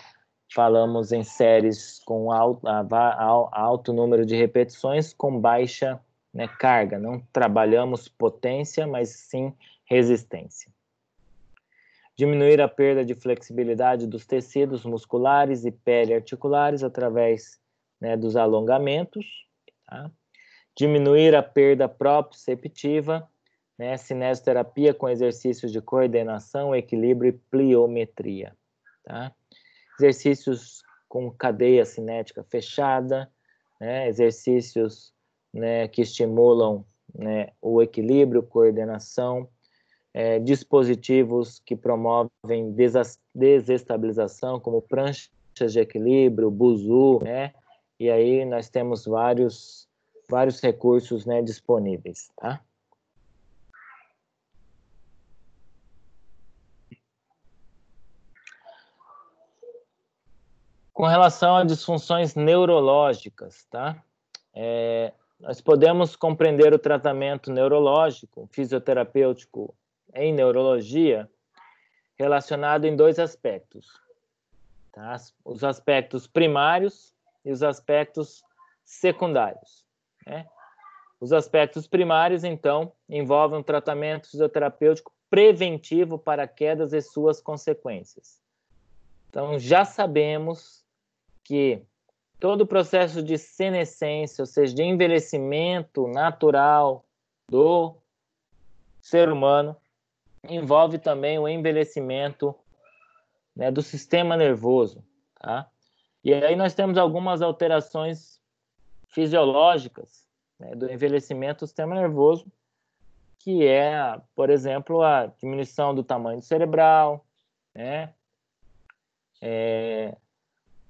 falamos em séries com alto número de repetições com baixa, né, carga. Não trabalhamos potência, mas sim resistência. Diminuir a perda de flexibilidade dos tecidos musculares e periarticulares através, né, dos alongamentos. Tá? Diminuir a perda proprioceptiva, né, cinesioterapia com exercícios de coordenação, equilíbrio e pliometria. Tá? Exercícios com cadeia cinética fechada, né, exercícios, né, que estimulam, né, o equilíbrio, coordenação, dispositivos que promovem desestabilização, como pranchas de equilíbrio, buzu, né, e aí nós temos vários recursos, né, disponíveis, tá? Com relação a disfunções neurológicas, tá? Nós podemos compreender o tratamento neurológico, fisioterapêutico em neurologia, relacionado em dois aspectos, tá? Os aspectos primários e os aspectos secundários, né? Os aspectos primários, então, envolvem um tratamento fisioterapêutico preventivo para quedas e suas consequências. Então, já sabemos que todo o processo de senescência, ou seja, de envelhecimento natural do ser humano, envolve também o envelhecimento, né, do sistema nervoso, tá? E aí nós temos algumas alterações fisiológicas, né, do envelhecimento do sistema nervoso, que é, por exemplo, a diminuição do tamanho cerebral, né?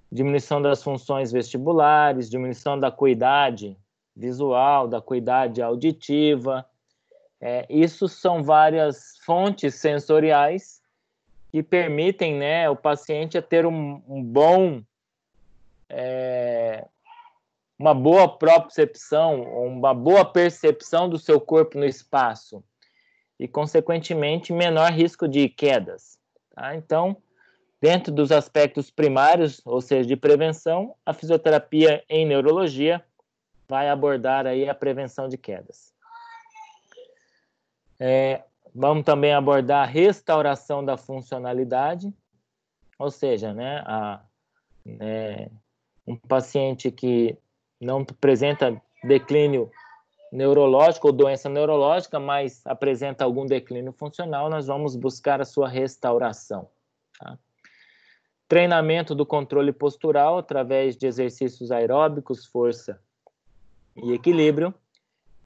Diminuição das funções vestibulares, diminuição da acuidade visual, da acuidade auditiva. Isso são várias fontes sensoriais que permitem, né, o paciente a ter uma boa propriocepção, uma boa percepção do seu corpo no espaço e, consequentemente, menor risco de quedas. Tá? Então, dentro dos aspectos primários, ou seja, de prevenção, a fisioterapia em neurologia vai abordar aí a prevenção de quedas. Vamos também abordar a restauração da funcionalidade, ou seja, né, um paciente que não apresenta declínio neurológico ou doença neurológica, mas apresenta algum declínio funcional, nós vamos buscar a sua restauração. Tá? Treinamento do controle postural através de exercícios aeróbicos, força e equilíbrio,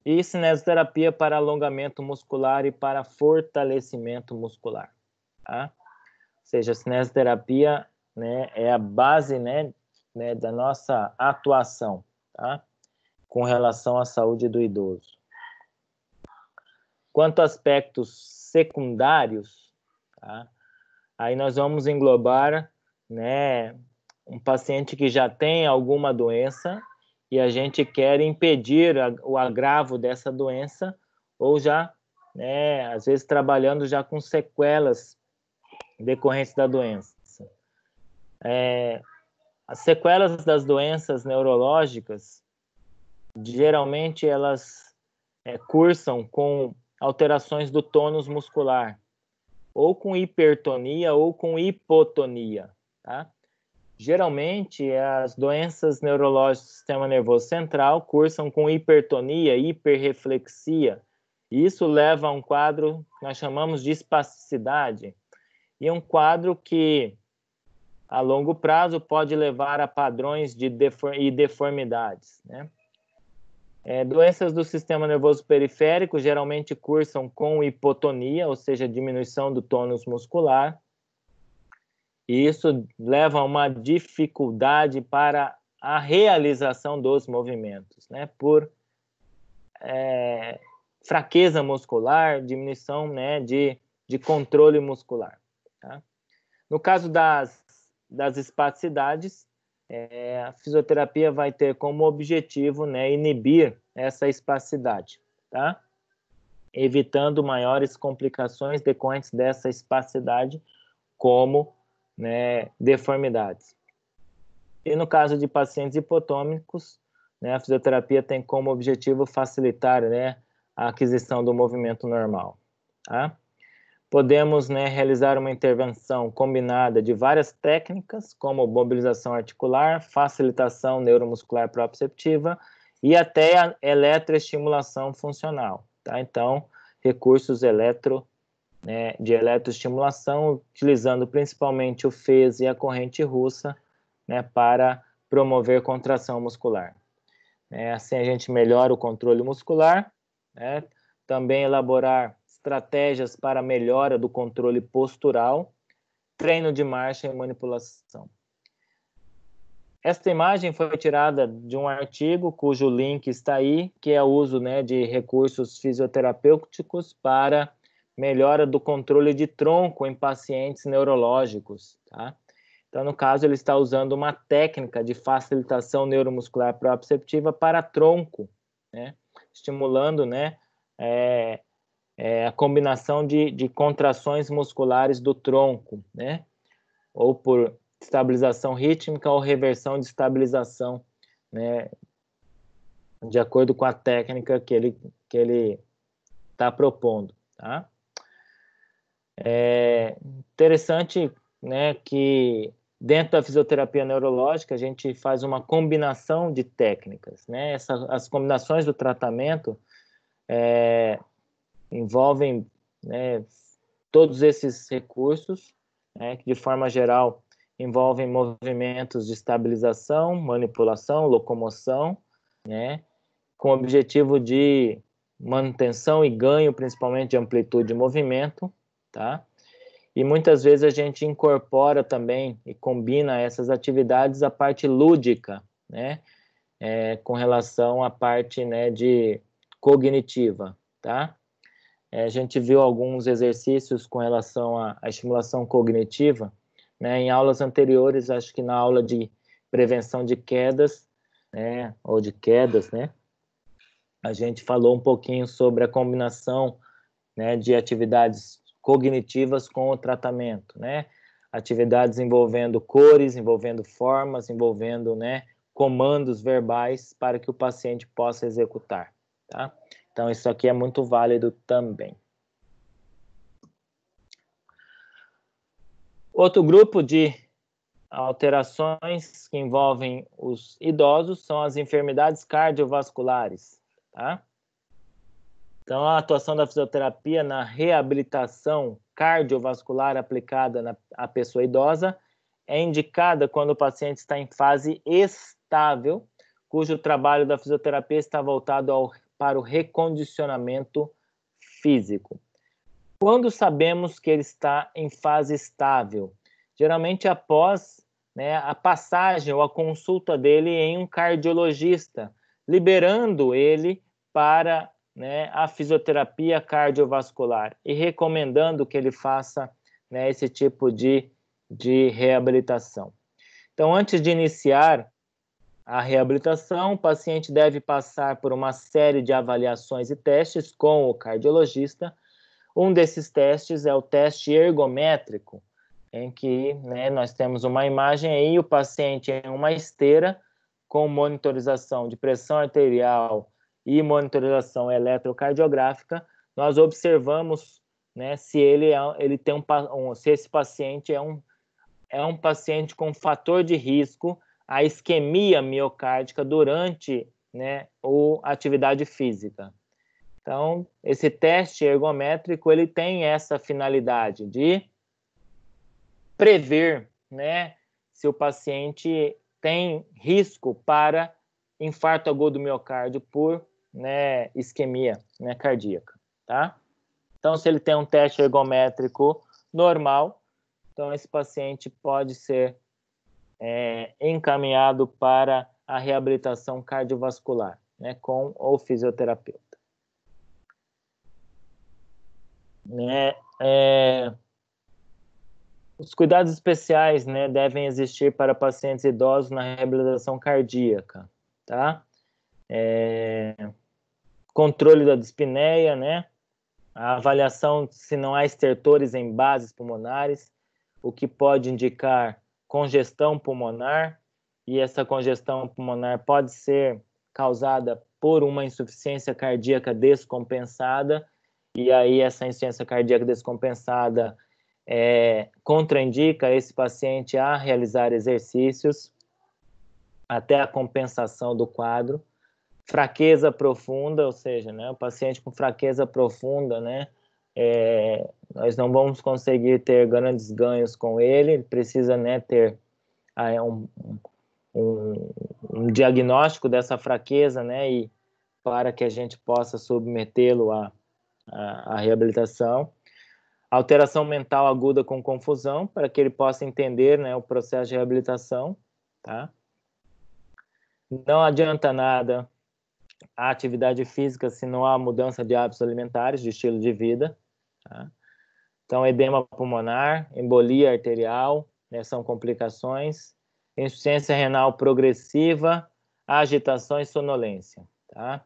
e cinesioterapia para alongamento muscular e para fortalecimento muscular. Tá? Ou seja, a cinesioterapia, né, é a base, né, da nossa atuação, tá? Com relação à saúde do idoso. Quanto a aspectos secundários, tá? Aí nós vamos englobar, né, um paciente que já tem alguma doença e a gente quer impedir o agravo dessa doença, ou já, né, às vezes trabalhando já com sequelas decorrentes da doença. As sequelas das doenças neurológicas, geralmente elas cursam com alterações do tônus muscular, ou com hipertonia ou com hipotonia, tá? Geralmente, as doenças neurológicas do sistema nervoso central cursam com hipertonia, hiperreflexia, e isso leva a um quadro que nós chamamos de espasticidade, e é um quadro que, a longo prazo, pode levar a padrões de deformidades, né? Doenças do sistema nervoso periférico geralmente cursam com hipotonia, ou seja, diminuição do tônus muscular, e isso leva a uma dificuldade para a realização dos movimentos, né? Por fraqueza muscular, diminuição, né, de controle muscular. Tá? No caso das espasticidades, a fisioterapia vai ter como objetivo, né, inibir essa espasticidade, tá? Evitando maiores complicações decorrentes dessa espasticidade, como, né, deformidades. E no caso de pacientes hipotônicos, né, a fisioterapia tem como objetivo facilitar, né, a aquisição do movimento normal. Tá? Podemos, né, realizar uma intervenção combinada de várias técnicas, como mobilização articular, facilitação neuromuscular proprioceptiva e até a eletroestimulação funcional, tá? Então, recursos de eletroestimulação, utilizando principalmente o FES e a corrente russa, né, para promover contração muscular. Assim a gente melhora o controle muscular, né? Também elaborar estratégias para melhora do controle postural, treino de marcha e manipulação. Esta imagem foi tirada de um artigo cujo link está aí, que é o uso, né, de recursos fisioterapêuticos para melhora do controle de tronco em pacientes neurológicos, tá? Então, no caso, ele está usando uma técnica de facilitação neuromuscular proprioceptiva para tronco, né? Estimulando, né, a combinação de contrações musculares do tronco, né? Ou por estabilização rítmica ou reversão de estabilização, né? De acordo com a técnica que ele está propondo, tá? É interessante, né, que dentro da fisioterapia neurológica a gente faz uma combinação de técnicas, né? As combinações do tratamento envolvem, né, todos esses recursos, né, que de forma geral envolvem movimentos de estabilização, manipulação, locomoção, né, com o objetivo de manutenção e ganho, principalmente de amplitude de movimento, tá? E muitas vezes a gente incorpora também e combina essas atividades a parte lúdica, né, com relação à parte, né, de cognitiva, tá? A gente viu alguns exercícios com relação à estimulação cognitiva, né, em aulas anteriores, acho que na aula de prevenção de quedas, né, ou de quedas, né, a gente falou um pouquinho sobre a combinação, né, de atividades cognitivas com o tratamento, né, atividades envolvendo cores, envolvendo formas, envolvendo, né, comandos verbais para que o paciente possa executar, tá? Então, isso aqui é muito válido também. Outro grupo de alterações que envolvem os idosos são as enfermidades cardiovasculares, tá? Então, a atuação da fisioterapia na reabilitação cardiovascular aplicada à pessoa idosa é indicada quando o paciente está em fase estável, cujo trabalho da fisioterapia está voltado para o recondicionamento físico. Quando sabemos que ele está em fase estável? Geralmente após, né, a passagem ou a consulta dele em um cardiologista, liberando ele para, né, a fisioterapia cardiovascular e recomendando que ele faça, né, esse tipo de reabilitação. Então, antes de iniciar a reabilitação, o paciente deve passar por uma série de avaliações e testes com o cardiologista. Um desses testes é o teste ergométrico, em que, né, nós temos uma imagem aí, o paciente em uma esteira com monitorização de pressão arterial e monitorização eletrocardiográfica. Nós observamos, né, se ele tem se esse paciente é um paciente com fator de risco à isquemia miocárdica durante, né, a atividade física. Então, esse teste ergométrico, ele tem essa finalidade de prever, né, se o paciente tem risco para infarto agudo do miocárdio por, né, isquemia, né, cardíaca, tá? Então, se ele tem um teste ergométrico normal, então esse paciente pode ser encaminhado para a reabilitação cardiovascular, né, com o fisioterapeuta. Né, os cuidados especiais, né, devem existir para pacientes idosos na reabilitação cardíaca, tá? Controle da dispneia, né? A avaliação se não há estertores em bases pulmonares, o que pode indicar congestão pulmonar, e essa congestão pulmonar pode ser causada por uma insuficiência cardíaca descompensada, e aí essa insuficiência cardíaca descompensada contraindica esse paciente a realizar exercícios até a compensação do quadro. Fraqueza profunda, ou seja, né, o paciente com fraqueza profunda, né, nós não vamos conseguir ter grandes ganhos com ele precisa, né, ter um diagnóstico dessa fraqueza, né, e para que a gente possa submetê-lo à reabilitação. Alteração mental aguda com confusão, para que ele possa entender, né, o processo de reabilitação, tá? Não adianta nada a atividade física se não há mudança de hábitos alimentares, de estilo de vida, tá? Então, edema pulmonar, embolia arterial, né, são complicações, insuficiência renal progressiva, agitação e sonolência, tá?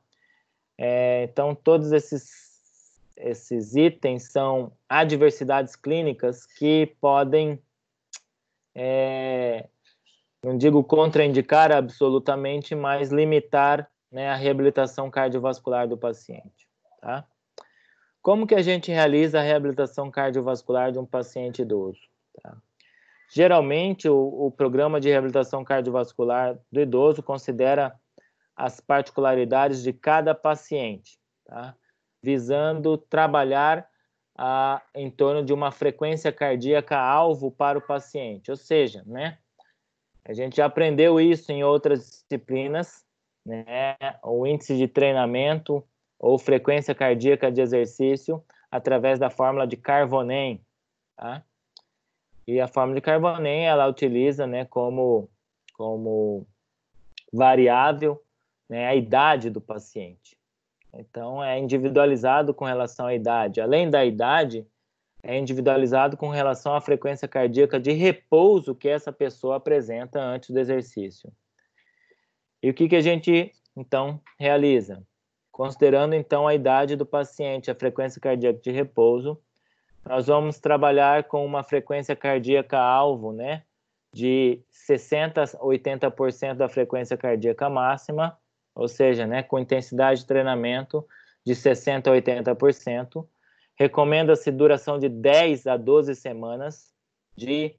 Então, todos esses itens são adversidades clínicas que podem, não digo contraindicar absolutamente, mas limitar, né, a reabilitação cardiovascular do paciente, tá? Como que a gente realiza a reabilitação cardiovascular de um paciente idoso? Tá? Geralmente, o programa de reabilitação cardiovascular do idoso considera as particularidades de cada paciente, tá? Visando trabalhar em torno de uma frequência cardíaca alvo para o paciente. Ou seja, né, a gente já aprendeu isso em outras disciplinas, né, o índice de treinamento ou frequência cardíaca de exercício através da fórmula de Carbonen, tá? E a fórmula de Carbonen, ela utiliza, né, como variável, né, a idade do paciente. Então, é individualizado com relação à idade. Além da idade, é individualizado com relação à frequência cardíaca de repouso que essa pessoa apresenta antes do exercício. E o que a gente, então, realiza? Considerando, então, a idade do paciente, a frequência cardíaca de repouso, nós vamos trabalhar com uma frequência cardíaca alvo, né, de 60% a 80% da frequência cardíaca máxima, ou seja, né, com intensidade de treinamento de 60% a 80%. Recomenda-se duração de 10 a 12 semanas de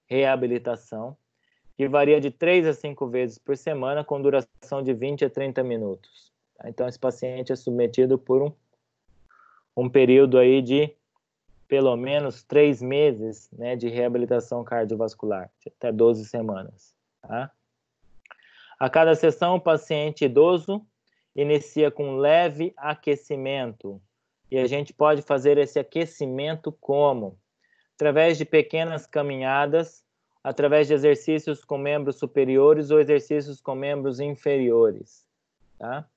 reabilitação, que varia de 3 a 5 vezes por semana, com duração de 20 a 30 minutos. Então, esse paciente é submetido por um período aí de pelo menos 3 meses, né, de reabilitação cardiovascular, até 12 semanas. Tá? A cada sessão, o paciente idoso inicia com leve aquecimento. E a gente pode fazer esse aquecimento como? Através de pequenas caminhadas, através de exercícios com membros superiores ou exercícios com membros inferiores. Tá?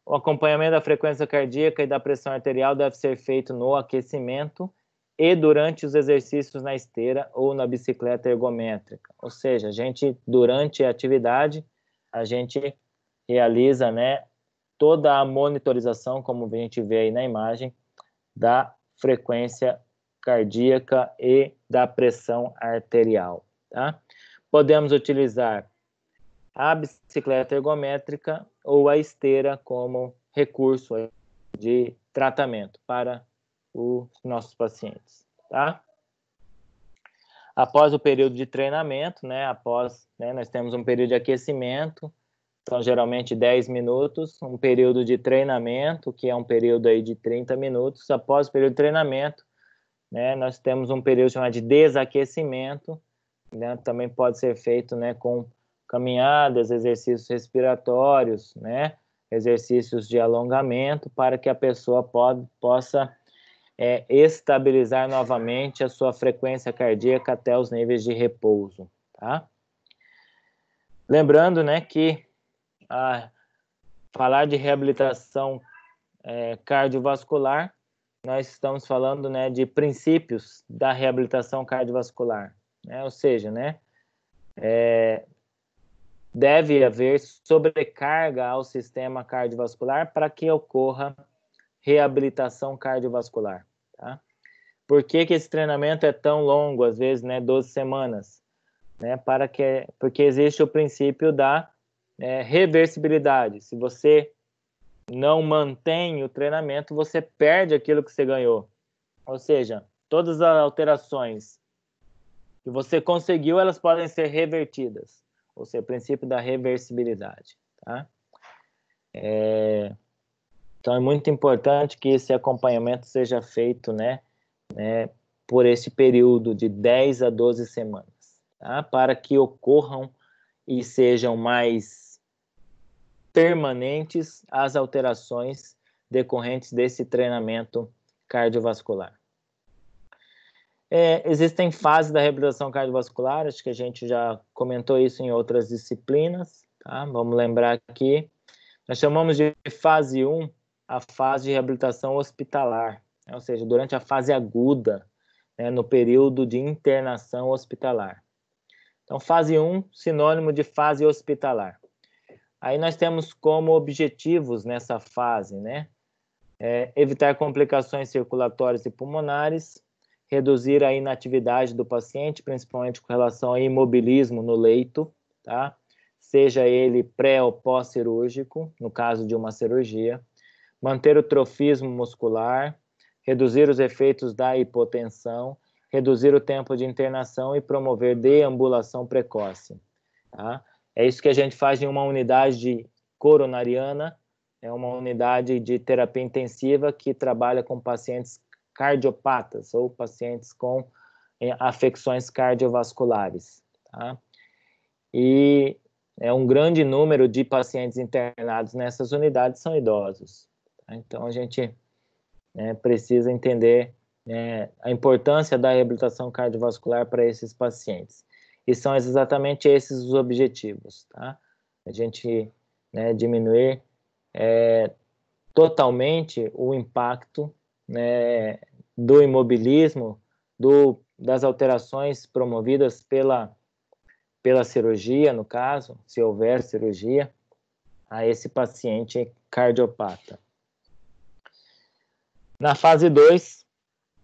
O acompanhamento da frequência cardíaca e da pressão arterial deve ser feito no aquecimento e durante os exercícios na esteira ou na bicicleta ergométrica. Ou seja, durante a atividade, a gente realiza, né, toda a monitorização, como a gente vê aí na imagem, da frequência cardíaca e da pressão arterial. Tá? Podemos utilizar a bicicleta ergométrica ou a esteira como recurso de tratamento para os nossos pacientes, tá? Após o período de treinamento, né, nós temos um período de aquecimento, então geralmente 10 minutos, um período de treinamento, que é um período aí de 30 minutos. Após o período de treinamento, né, nós temos um período chamado de desaquecimento, né, também pode ser feito, né, com caminhadas, exercícios respiratórios, né, exercícios de alongamento, para que a pessoa possa estabilizar novamente a sua frequência cardíaca até os níveis de repouso, tá? Lembrando, né, que falar de reabilitação cardiovascular, nós estamos falando, né, de princípios da reabilitação cardiovascular, né? Ou seja, né, deve haver sobrecarga ao sistema cardiovascular para que ocorra reabilitação cardiovascular, tá? Por que esse treinamento é tão longo, às vezes, né, 12 semanas? Né, porque existe o princípio da reversibilidade. Se você não mantém o treinamento, você perde aquilo que você ganhou. Ou seja, todas as alterações que você conseguiu, elas podem ser revertidas. Ou seja, o princípio da reversibilidade. Tá? Então, é muito importante que esse acompanhamento seja feito, né, por esse período de 10 a 12 semanas, tá? Para que ocorram e sejam mais permanentes as alterações decorrentes desse treinamento cardiovascular. Existem fases da reabilitação cardiovascular, acho que a gente já comentou isso em outras disciplinas, tá? Vamos lembrar aqui. Nós chamamos de fase 1 a fase de reabilitação hospitalar, né? Ou seja, durante a fase aguda, né, no período de internação hospitalar. Então, fase 1, sinônimo de fase hospitalar. Aí nós temos como objetivos nessa fase, né, evitar complicações circulatórias e pulmonares, reduzir a inatividade do paciente, principalmente com relação ao imobilismo no leito, tá? Seja ele pré ou pós-cirúrgico, no caso de uma cirurgia, manter o trofismo muscular, reduzir os efeitos da hipotensão, reduzir o tempo de internação e promover deambulação precoce. Tá? É isso que a gente faz em uma unidade coronariana, é uma unidade de terapia intensiva que trabalha com pacientes cardiopatas ou pacientes com afecções cardiovasculares. Tá? E um grande número de pacientes internados nessas unidades são idosos. Tá? Então, a gente precisa entender a importância da reabilitação cardiovascular para esses pacientes. E são exatamente esses os objetivos, tá? A gente diminuir totalmente o impacto do imobilismo, das alterações promovidas pela cirurgia, no caso, se houver cirurgia, a esse paciente cardiopata. Na fase 2,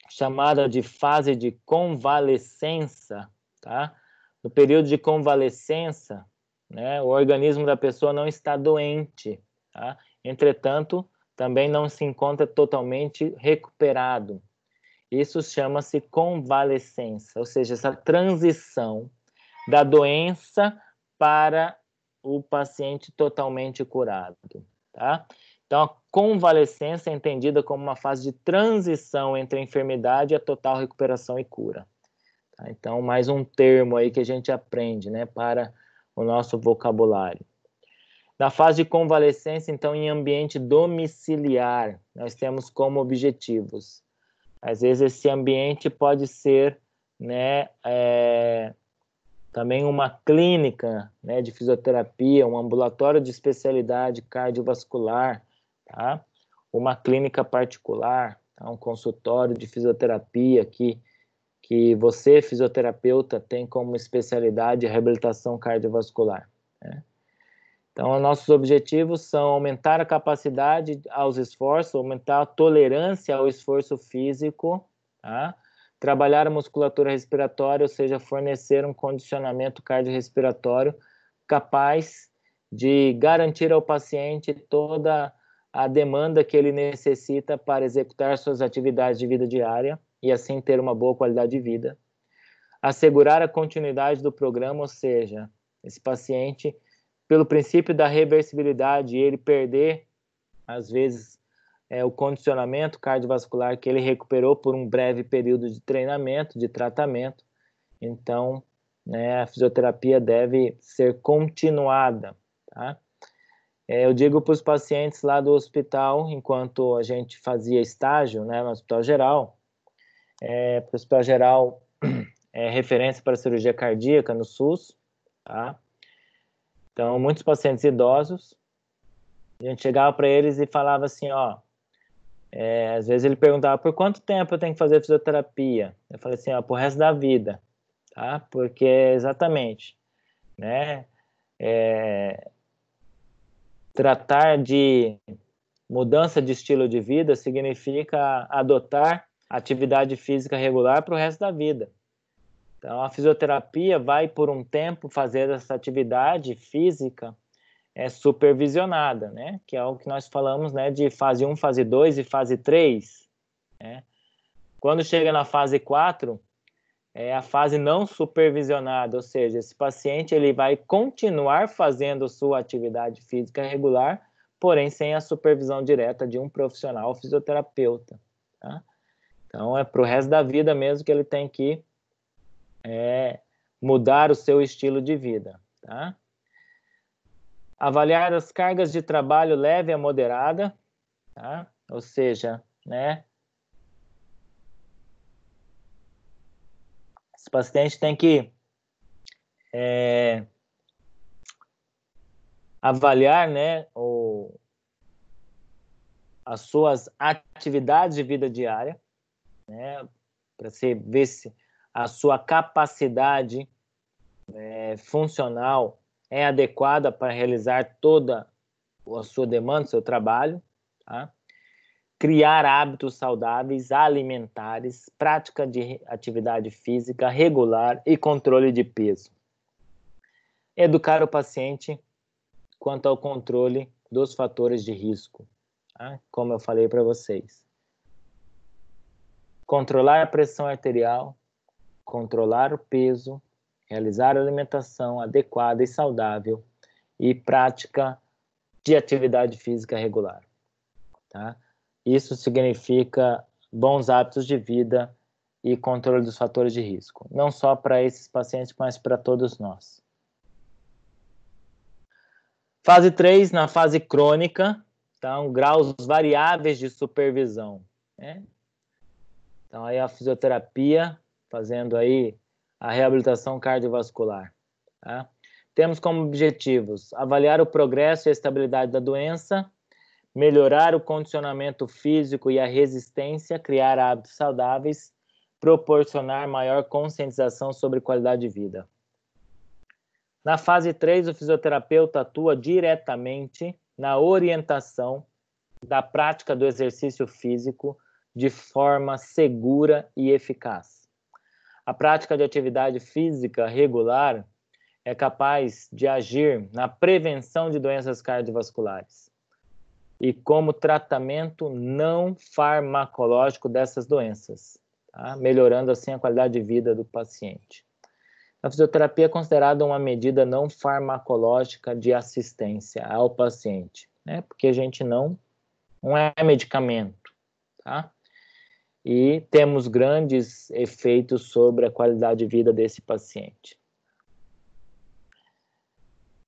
chamada de fase de convalescença, tá? No período de convalescença, né, o organismo da pessoa não está doente, tá? Entretanto, também não se encontra totalmente recuperado. Isso chama-se convalescença, ou seja, essa transição da doença para o paciente totalmente curado, tá? Então, a convalescença é entendida como uma fase de transição entre a enfermidade e a total recuperação e cura. Tá? Então, mais um termo aí que a gente aprende, né, para o nosso vocabulário. Na fase de convalescência, então, em ambiente domiciliar, nós temos como objetivos. Às vezes, esse ambiente pode ser, né, também uma clínica, né, de fisioterapia, um ambulatório de especialidade cardiovascular, tá? Uma clínica particular, tá? Um consultório de fisioterapia que você, fisioterapeuta, tem como especialidade a reabilitação cardiovascular, né? Então, os nossos objetivos são aumentar a capacidade aos esforços, aumentar a tolerância ao esforço físico, tá? Trabalhar a musculatura respiratória, ou seja, fornecer um condicionamento cardiorrespiratório capaz de garantir ao paciente toda a demanda que ele necessita para executar suas atividades de vida diária e assim ter uma boa qualidade de vida. Assegurar a continuidade do programa, ou seja, esse paciente, pelo princípio da reversibilidade, ele perder, às vezes, o condicionamento cardiovascular que ele recuperou por um breve período de treinamento, de tratamento. Então, a fisioterapia deve ser continuada, tá? Eu digo para os pacientes lá do hospital, enquanto a gente fazia estágio, né, no Hospital Geral, para o Hospital Geral é referência para cirurgia cardíaca no SUS, tá? Então, muitos pacientes idosos, a gente chegava para eles e falava assim, ó, às vezes ele perguntava, por quanto tempo eu tenho que fazer fisioterapia? Eu falei assim, ó, pro resto da vida, tá? Porque, exatamente, né, tratar de mudança de estilo de vida significa adotar atividade física regular para o resto da vida. Então, a fisioterapia vai, por um tempo, fazer essa atividade física é supervisionada, né? Que é o que nós falamos, né, de fase 1, fase 2 e fase 3, né? Quando chega na fase 4, é a fase não supervisionada, ou seja, esse paciente ele vai continuar fazendo sua atividade física regular, porém sem a supervisão direta de um profissional fisioterapeuta, tá? Então é para o resto da vida mesmo que ele tem que mudar o seu estilo de vida, tá? Avaliar as cargas de trabalho leve a moderada, tá? Ou seja, né, esse paciente tem que avaliar, né, as suas atividades de vida diária, né, para você ver se a sua capacidade funcional é adequada para realizar toda a sua demanda, seu trabalho, tá? Criar hábitos saudáveis, alimentares, prática de atividade física regular e controle de peso. Educar o paciente quanto ao controle dos fatores de risco, tá? Como eu falei para vocês. Controlar a pressão arterial, controlar o peso, realizar alimentação adequada e saudável e prática de atividade física regular, tá? Isso significa bons hábitos de vida e controle dos fatores de risco, não só para esses pacientes, mas para todos nós. Fase 3, na fase crônica, então, graus variáveis de supervisão, né? Então, aí a fisioterapia, fazendo aí a reabilitação cardiovascular, tá? Temos como objetivos avaliar o progresso e a estabilidade da doença, melhorar o condicionamento físico e a resistência, criar hábitos saudáveis, proporcionar maior conscientização sobre qualidade de vida. Na fase 3, o fisioterapeuta atua diretamente na orientação da prática do exercício físico de forma segura e eficaz. A prática de atividade física regular é capaz de agir na prevenção de doenças cardiovasculares e como tratamento não farmacológico dessas doenças, tá? Melhorando assim a qualidade de vida do paciente. A fisioterapia é considerada uma medida não farmacológica de assistência ao paciente, né? Porque a gente não é medicamento, tá? E temos grandes efeitos sobre a qualidade de vida desse paciente.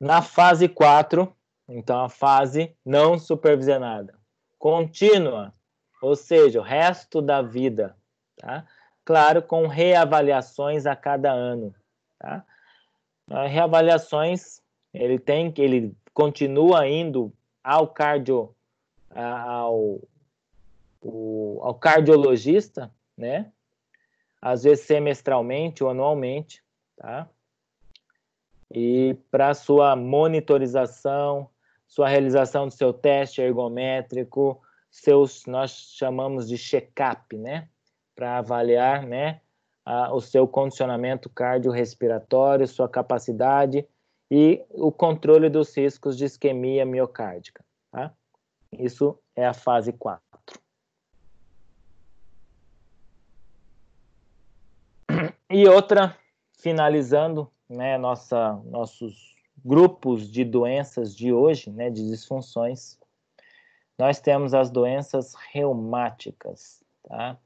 Na fase 4, então a fase não supervisionada, contínua, ou seja, o resto da vida, tá? Claro, com reavaliações a cada ano, tá? Reavaliações, ele continua indo ao cardiologista, né? Às vezes semestralmente ou anualmente, tá? E para sua monitorização, sua realização do seu teste ergométrico, nós chamamos de check-up, né? Para avaliar, né, o seu condicionamento cardiorrespiratório, sua capacidade e o controle dos riscos de isquemia miocárdica, tá? Isso é a fase 4. E outra, finalizando, né, nossos grupos de doenças de hoje, né, de disfunções, nós temos as doenças reumáticas, tá?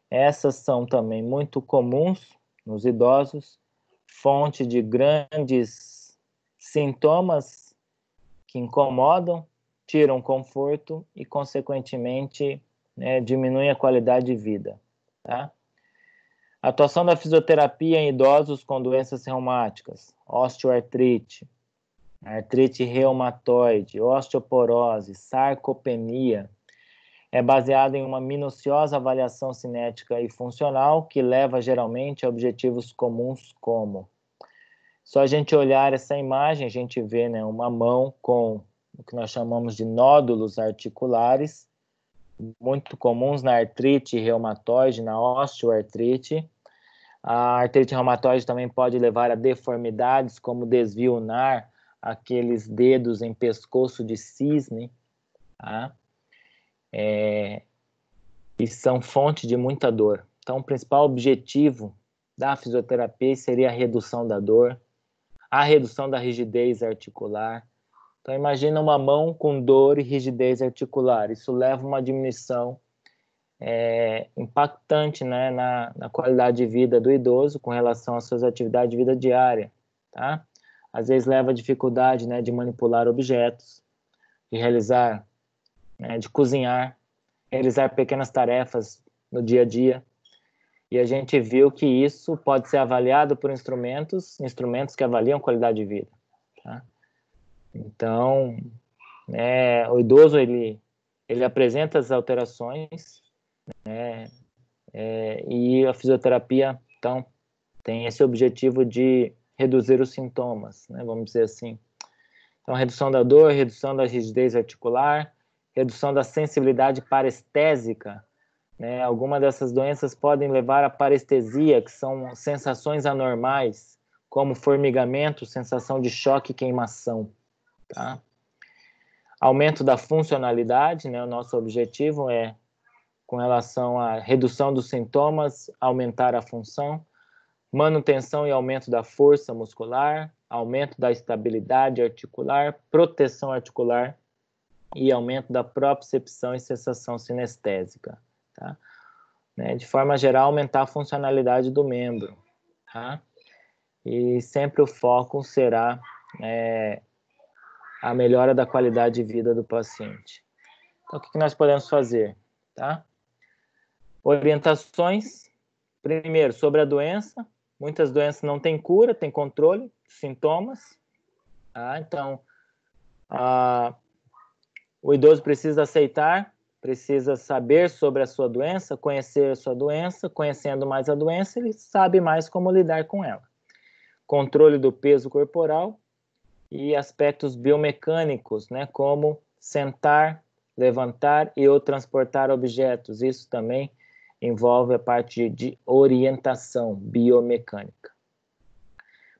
Essas são também muito comuns nos idosos, fonte de grandes sintomas que incomodam, tiram conforto e, consequentemente, né, diminuem a qualidade de vida, tá? A atuação da fisioterapia em idosos com doenças reumáticas, osteoartrite, artrite reumatoide, osteoporose, sarcopenia, é baseada em uma minuciosa avaliação cinética e funcional que leva geralmente a objetivos comuns como: só a gente olhar essa imagem, a gente vê, né, uma mão com o que nós chamamos de nódulos articulares, muito comuns na artrite reumatoide, na osteoartrite. A artrite reumatoide também pode levar a deformidades como desvio ulnar, aqueles dedos em pescoço de cisne, tá? E são fonte de muita dor. Então, o principal objetivo da fisioterapia seria a redução da dor, a redução da rigidez articular. Então, imagina uma mão com dor e rigidez articular. Isso leva a uma diminuição impactante, né, na qualidade de vida do idoso com relação às suas atividades de vida diária, tá? Às vezes leva a dificuldade, né, de manipular objetos, de realizar, né, de cozinhar, realizar pequenas tarefas no dia a dia. E a gente viu que isso pode ser avaliado por instrumentos que avaliam qualidade de vida, tá? Então, o idoso, ele apresenta as alterações, né, e a fisioterapia, então, tem esse objetivo de reduzir os sintomas, né, vamos dizer assim. Então, redução da dor, redução da rigidez articular, redução da sensibilidade parestésica, né? Algumas dessas doenças podem levar à parestesia, que são sensações anormais, como formigamento, sensação de choque e queimação, tá? Aumento da funcionalidade, né? O nosso objetivo é, com relação à redução dos sintomas, aumentar a função, manutenção e aumento da força muscular, aumento da estabilidade articular, proteção articular e aumento da propriocepção e sensação sinestésica, tá? Né? De forma geral, aumentar a funcionalidade do membro, tá? E sempre o foco será a melhora da qualidade de vida do paciente. Então, o que nós podemos fazer, tá? Orientações, primeiro, sobre a doença. Muitas doenças não têm cura, têm controle, sintomas, tá? Então, o idoso precisa aceitar, precisa saber sobre a sua doença, conhecer a sua doença. Conhecendo mais a doença, ele sabe mais como lidar com ela. Controle do peso corporal e aspectos biomecânicos, né, como sentar, levantar e ou transportar objetos. Isso também envolve a parte de orientação biomecânica.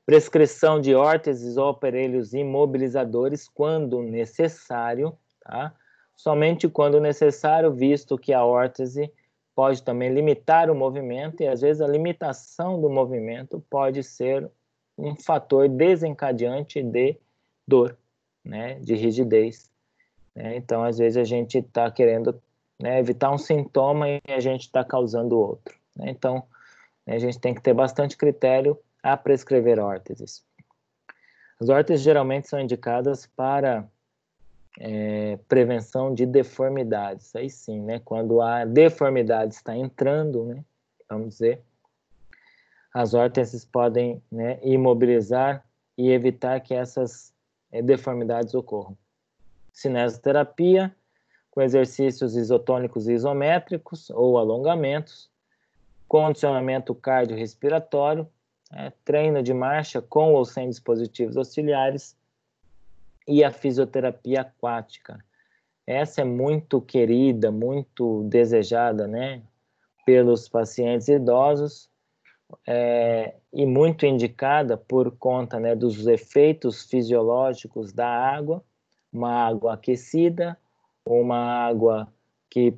Prescrição de órteses ou aparelhos imobilizadores quando necessário, tá? Somente quando necessário, visto que a órtese pode também limitar o movimento e às vezes a limitação do movimento pode ser um fator desencadeante de dor, né, de rigidez, né? Então, às vezes a gente está querendo, né, evitar um sintoma e a gente está causando outro, né? Então, a gente tem que ter bastante critério a prescrever órteses. As órteses geralmente são indicadas para prevenção de deformidades. Aí sim, né? Quando a deformidade está entrando, né? Vamos dizer, as órteses podem, né, imobilizar e evitar que essas deformidades ocorram. Cinesioterapia, com exercícios isotônicos e isométricos ou alongamentos, condicionamento cardiorrespiratório, treino de marcha com ou sem dispositivos auxiliares e a fisioterapia aquática. Essa é muito querida, muito desejada, né, pelos pacientes idosos, e muito indicada por conta, né, dos efeitos fisiológicos da água, uma água aquecida, uma água que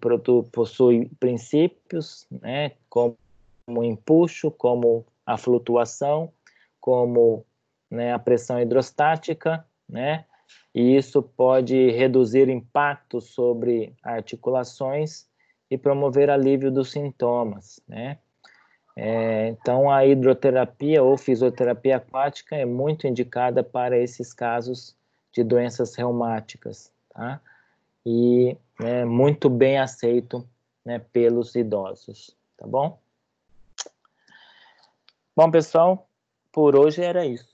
possui princípios, né, como o empuxo, como a flutuação, como, né, a pressão hidrostática, né, e isso pode reduzir impactos sobre articulações e promover alívio dos sintomas, né. Então, a hidroterapia ou fisioterapia aquática é muito indicada para esses casos de doenças reumáticas, tá? E muito bem aceito, né, pelos idosos, tá bom? Bom, pessoal, por hoje era isso.